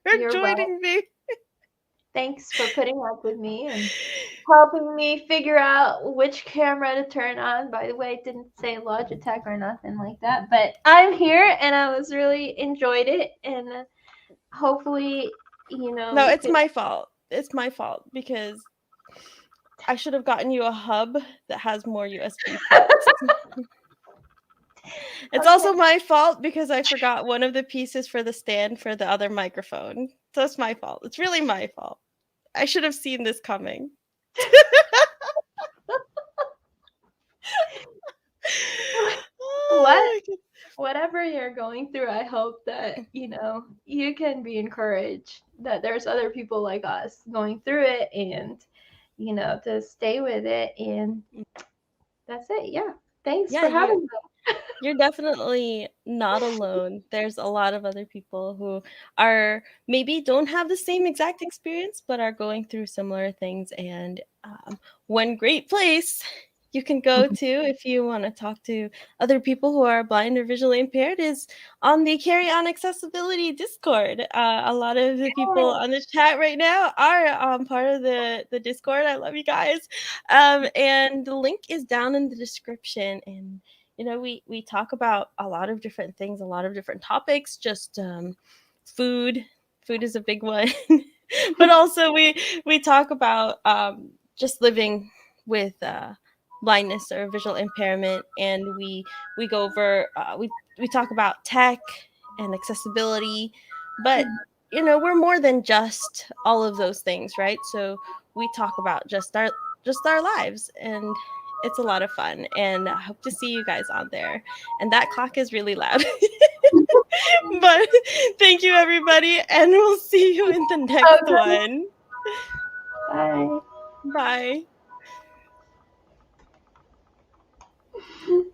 for You're well. joining me. Thanks for putting up with me and helping me figure out which camera to turn on. By the way, it didn't say Logitech or nothing like that, but I'm here and I was really enjoyed it and hopefully, No, we it's could. my fault. It's my fault because I should have gotten you a hub that has more USB ports. It's Okay. also my fault because I forgot one of the pieces for the stand for the other microphone. So it's my fault. It's really my fault. I should have seen this coming. What? Oh my Whatever you're going through, I hope that, you can be encouraged that there's other people like us going through it and, to stay with it. And god. that's it. Yeah. Thanks Yeah, for having me. you're definitely not alone. There's a lot of other people who are maybe don't have the same exact experience, but are going through similar things. And one great place you can go to if you want to talk to other people who are blind or visually impaired is on the Carrie on Accessibility Discord. A lot of the people on the chat right now are part of the Discord. I love you guys. And the link is down in the description. And we talk about a lot of different things, a lot of different topics, just food. Food is a big one. But also we talk about just living with blindness or visual impairment, and we go over we talk about tech and accessibility. But we're more than just all of those things, right? So we talk about just our lives, and it's a lot of fun, and I hope to see you guys on there. And that clock is really loud. But thank you, everybody, and we'll see you in the next Okay. one. Bye. Bye.